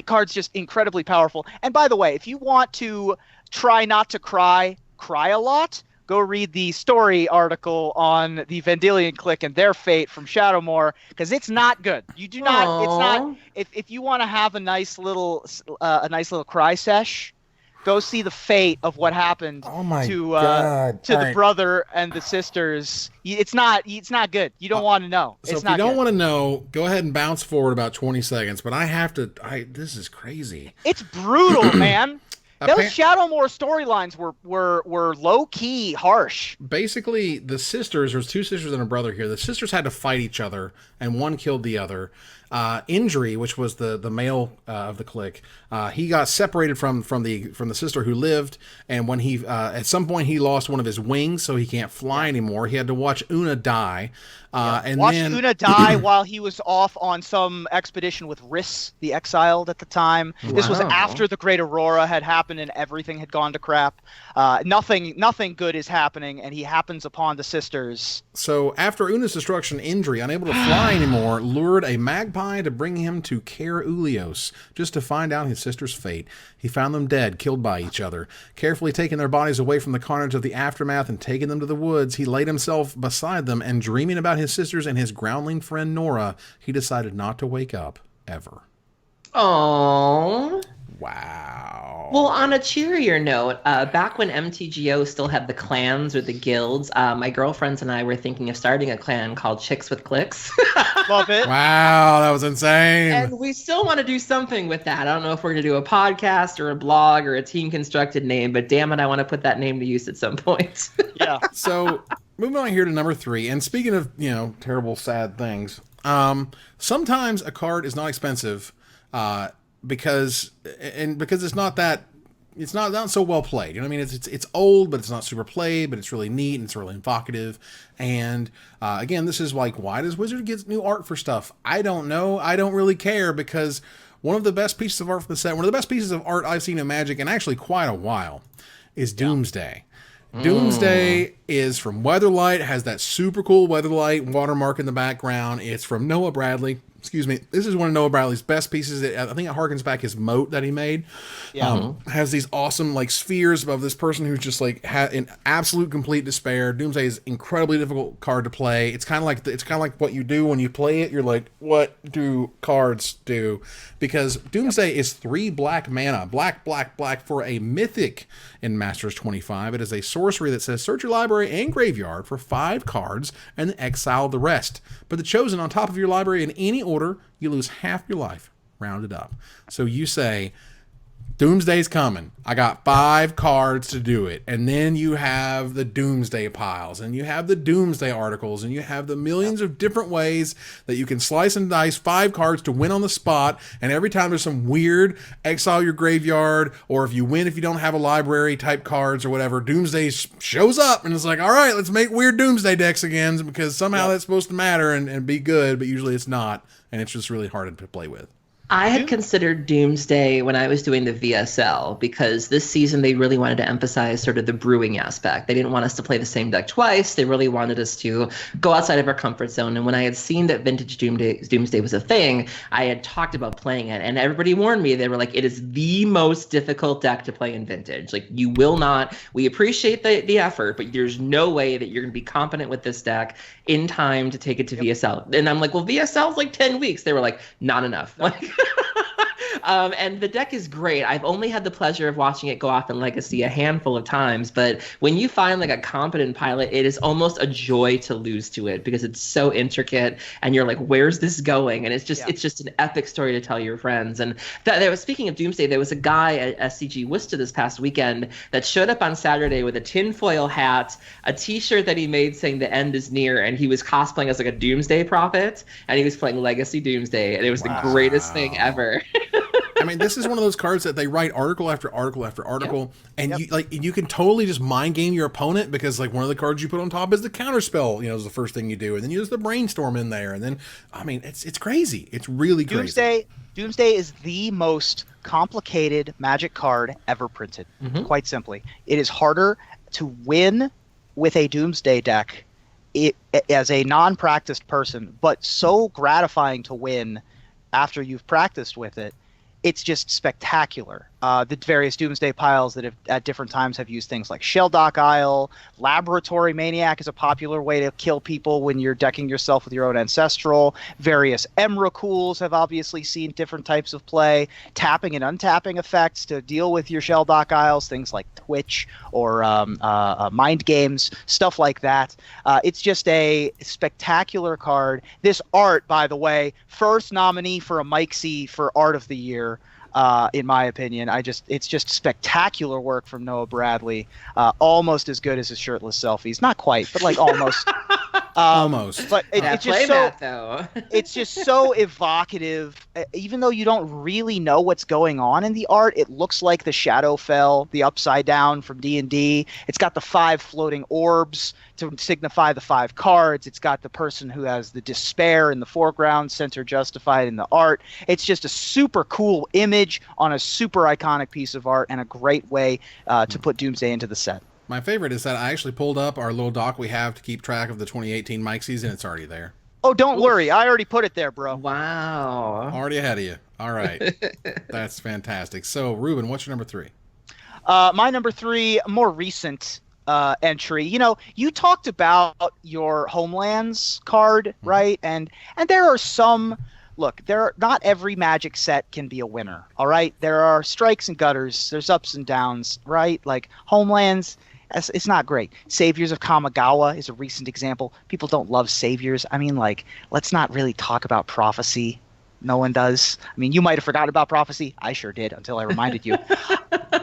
card's just incredibly powerful. And by the way, if you want to try not to cry a lot, go read the story article on the Vendilion Click and their fate from Shadowmoor, because it's not good. You do not. Aww. It's not. If you want to have a nice little cry sesh, go see the fate of what happened to the brother and the sisters. It's not good. You don't want to know. So if you don't want to know, go ahead and bounce forward about 20 seconds. But I have to. This is crazy. It's brutal, man. Those Shadowmoor storylines were low key harsh. Basically, the sisters, there's 2 sisters and a brother here. The sisters had to fight each other, and one killed the other. Indri, which was the male of the clique, he got separated from the sister who lived, and when he at some point he lost one of his wings, so he can't fly anymore. He had to watch Una die. Una die while he was off on some expedition with Riss, the Exiled at the time. Wow. This was after the Great Aurora had happened and everything had gone to crap. Nothing good is happening, and he happens upon the sisters. So after Una's destruction, Indri, unable to fly anymore, lured a magpie Pie to bring him to Caer Ulios, just to find out his sister's fate. He found them dead, killed by each other. Carefully taking their bodies away from the carnage of the aftermath and taking them to the woods, he laid himself beside them, and dreaming about his sisters and his groundling friend Nora, he decided not to wake up, ever. Aww. Wow. Well, on a cheerier note, back when MTGO still had the clans or the guilds, my girlfriends and I were thinking of starting a clan called Chicks with Clicks. Love it. Wow, that was insane. And we still want to do something with that. I don't know if we're going to do a podcast or a blog or a team constructed name, but damn it, I want to put that name to use at some point. Yeah. So, moving on here to number 3, and speaking of, terrible, sad things, sometimes a card is not expensive, because it's not so well played. You know what I mean? It's old, but it's not super played, but it's really neat and it's really evocative. And again, this is like, why does Wizard get new art for stuff? I don't know. I don't really care, because one of the best pieces of art from the set, one of the best pieces of art I've seen in Magic in actually quite a while, is Doomsday. Doomsday is from Weatherlight, has that super cool Weatherlight watermark in the background. It's from Noah Bradley. Excuse me. This is one of Noah Bradley's best pieces. I think it harkens back his moat that he made. Yeah. Has these awesome spheres of this person who's just in absolute complete despair. Doomsday is incredibly difficult card to play. It's kind of like what you do when you play it. You're like, what do cards do? Because Doomsday is 3 black mana, black for a mythic in Masters 25. It is a sorcery that says search your library and graveyard for 5 cards and then exile the rest. But the chosen on top of your library in any order, you lose half your life, rounded up. So you say, Doomsday's coming. I got 5 cards to do it. And then you have the Doomsday piles, and you have the Doomsday articles, and you have the millions of different ways that you can slice and dice 5 cards to win on the spot. And every time there's some weird exile your graveyard, or if you win if you don't have a library type cards or whatever, Doomsday shows up and it's like, all right, let's make weird Doomsday decks again, because somehow that's supposed to matter and be good, but usually it's not. And it's just really hard to play with. I had considered Doomsday when I was doing the VSL, because this season they really wanted to emphasize sort of the brewing aspect. They didn't want us to play the same deck twice. They really wanted us to go outside of our comfort zone. And when I had seen that Vintage Doomsday was a thing, I had talked about playing it. And everybody warned me. They were like, it is the most difficult deck to play in Vintage. Like, you will not, we appreciate the effort, but there's no way that you're going to be competent with this deck in time to take it to VSL. And I'm like, well, VSL's like 10 weeks. They were like, not enough. Like, and the deck is great. I've only had the pleasure of watching it go off in Legacy a handful of times, but when you find a competent pilot, it is almost a joy to lose to it, because it's so intricate and you're like, where's this going? And it's just an epic story to tell your friends. And speaking of Doomsday, there was a guy at SCG Worcester this past weekend that showed up on Saturday with a tinfoil hat, a t-shirt that he made saying the end is near, and he was cosplaying as a Doomsday prophet, and he was playing Legacy Doomsday, and it was the greatest thing ever. I mean, this is one of those cards that they write article after article after article, and you can totally just mind game your opponent, because one of the cards you put on top is the counterspell, is the first thing you do, and then you use the brainstorm in there, and then it's crazy. It's really crazy. Doomsday is the most complicated Magic card ever printed. Quite simply, it is harder to win with a Doomsday deck as a non-practiced person, but so gratifying to win after you've practiced with it. It's just spectacular. The various Doomsday piles that have at different times have used things like Shelldock Isle. Laboratory Maniac is a popular way to kill people when you're decking yourself with your own Ancestral. Various Emrakuls have obviously seen different types of play. Tapping and untapping effects to deal with your Shelldock Isles, things like Twitch or Mind Games, stuff like that. It's just a spectacular card. This art, by the way, first nominee for a Mike C for Art of the Year. In my opinion, it's just spectacular work from Noah Bradley. Almost as good as his shirtless selfies. Not quite, but almost. Almost. But it's just so, though. It's just so evocative. Even though you don't really know what's going on in the art, it looks like the Shadowfell, the Upside Down from D&D. It's got the 5 floating orbs to signify the 5 cards. It's got the person who has the despair in the foreground, center justified in the art. It's just a super cool image on a super iconic piece of art, and a great way to put Doomsday into the set. My favorite is that I actually pulled up our little doc we have to keep track of the 2018 Mike season. It's already there. Oh, don't worry. I already put it there, bro. Wow. Already ahead of you. All right. That's fantastic. So, Ruben, what's your number 3? My number 3, more recent entry. You talked about your Homelands card, right? And there are some. Look, not every Magic set can be a winner. All right, there are strikes and gutters. There's ups and downs, right? Like Homelands, it's not great. Saviors of Kamigawa is a recent example. People don't love Saviors. I mean, like, let's not really talk about Prophecy. No one does. I mean, you might have forgotten about Prophecy. I sure did until I reminded you.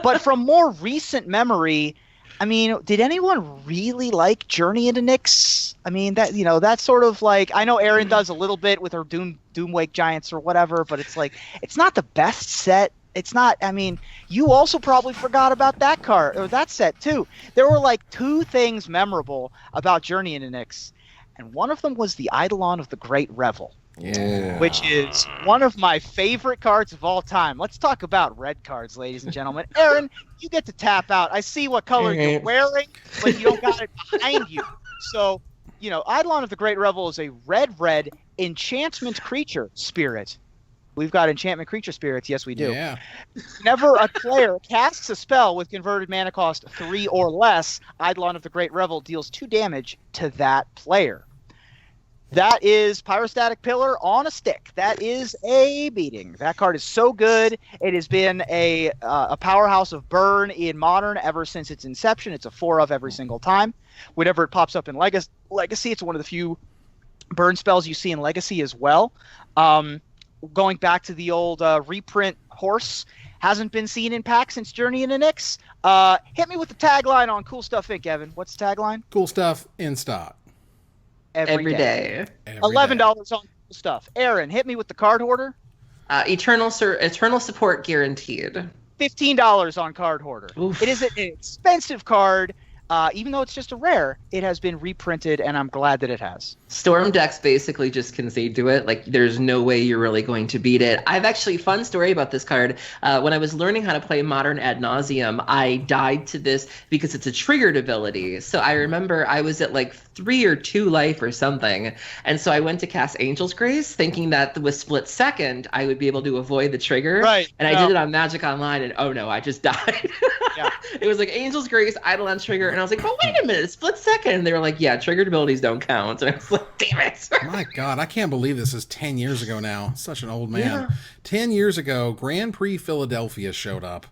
But from more recent memory, I mean, did anyone really like Journey into Nyx? I mean, that's sort of like, I know Erin does a little bit with her Doomwake Giants or whatever, but it's like, it's not the best set. It's not, I mean, you also probably forgot about that card, or that set too. There were like 2 things memorable about Journey into Nyx, and one of them was the Eidolon of the Great Revel. Yeah. Which is one of my favorite cards of all time. Let's talk about red cards, ladies and gentlemen. Erin, you get to tap out. I see what color you're wearing, but you don't got it behind you. So, Eidolon of the Great Revel is a red enchantment creature spirit. We've got enchantment creature spirits. Yes, we do. Yeah. Whenever a player casts a spell with converted mana cost 3 or less, Eidolon of the Great Revel deals 2 damage to that player. That is Pyrostatic Pillar on a stick. That is a beating. That card is so good. It has been a powerhouse of burn in Modern ever since its inception. It's a 4 of every single time. Whenever it pops up in Legacy, it's one of the few burn spells you see in Legacy as well. Going back to the old reprint Horse, hasn't been seen in pack since Journey into Nyx. Hit me with the tagline on Cool Stuff Inc., Evan. What's the tagline? Cool stuff in stock. Every day. $11 on Cool Stuff. Erin, hit me with the card hoarder. Eternal support guaranteed. $15 on Card Hoarder. Oof. It is an expensive card. Even though it's just a rare, it has been reprinted, and I'm glad that it has. Storm decks basically just concede to it. Like, there's no way you're really going to beat it. I've actually, fun story about this card. When I was learning how to play Modern ad nauseum, I died to this because it's a triggered ability. So I remember I was at like 3 or 2 life or something. And so I went to cast Angel's Grace thinking that with split second, I would be able to avoid the trigger. Right. And I did it on Magic Online, and oh no, I just died. Yeah. It was like Angel's Grace, Eidolon trigger, and I was like, but wait a minute, split second. And they were like, yeah, triggered abilities don't count. And I was like, damn it. My God, I can't believe this is 10 years ago now. Such an old man. Yeah. 10 years ago, Grand Prix Philadelphia showed up,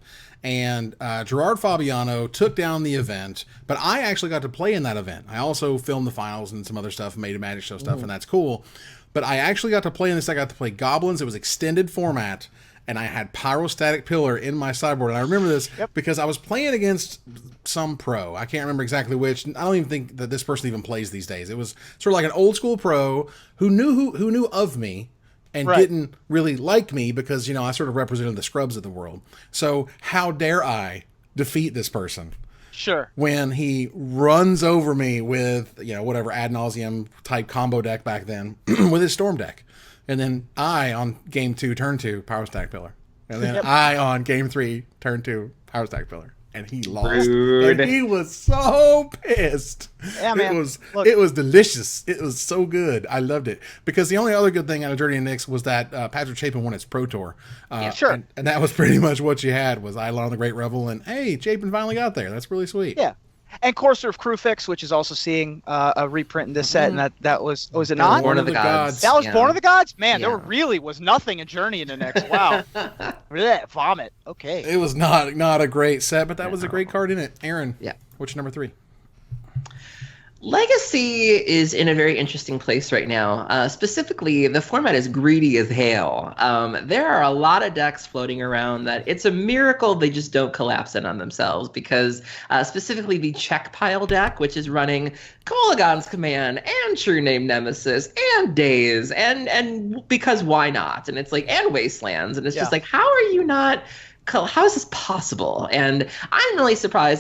and Gerard Fabiano took down the event, but I actually got to play in that event. I also filmed the finals and some other stuff, made a Magic Show stuff, and that's cool. But I actually got to play in this. I got to play Goblins. It was extended format, and I had Pyrostatic Pillar in my sideboard. And I remember this because I was playing against some pro. I can't remember exactly which. I don't even think that this person even plays these days. It was sort of like an old school pro who knew of me and didn't really like me because, I sort of represented the scrubs of the world. So how dare I defeat this person? Sure. When he runs over me with, whatever ad nauseum type combo deck back then with his Storm deck. And then I on game 2, turn 2, Pyrostatic Pillar. And then I on game 3, turn 2, Pyrostatic Pillar. And he lost. Rude. And he was so pissed. Yeah, man. It was delicious. It was so good. I loved it. Because the only other good thing out of Journey into Nyx was that Patrick Chapin won its Pro Tour. Sure. And that was pretty much what you had was Eidolon of the Great Revel. And hey, Chapin finally got there. That's really sweet. Yeah. And Courser of Crewfix, which is also seeing a reprint in this set, and that was it not? Born of the Gods. That was Born of the Gods? Man, there really was nothing in Journey into Nyx. Wow. Vomit. Okay. It was not a great set, but that was a great card in it. Aaron, what's your number 3? Legacy is in a very interesting place right now. Specifically, the format is greedy as hail. There are a lot of decks floating around that it's a miracle they just don't collapse in on themselves because specifically the check pile deck, which is running Kolaghan's Command and True Name Nemesis and Days and because why not? And it's like, and Wastelands. And it's just like, how are you not... How is this possible? And I'm really surprised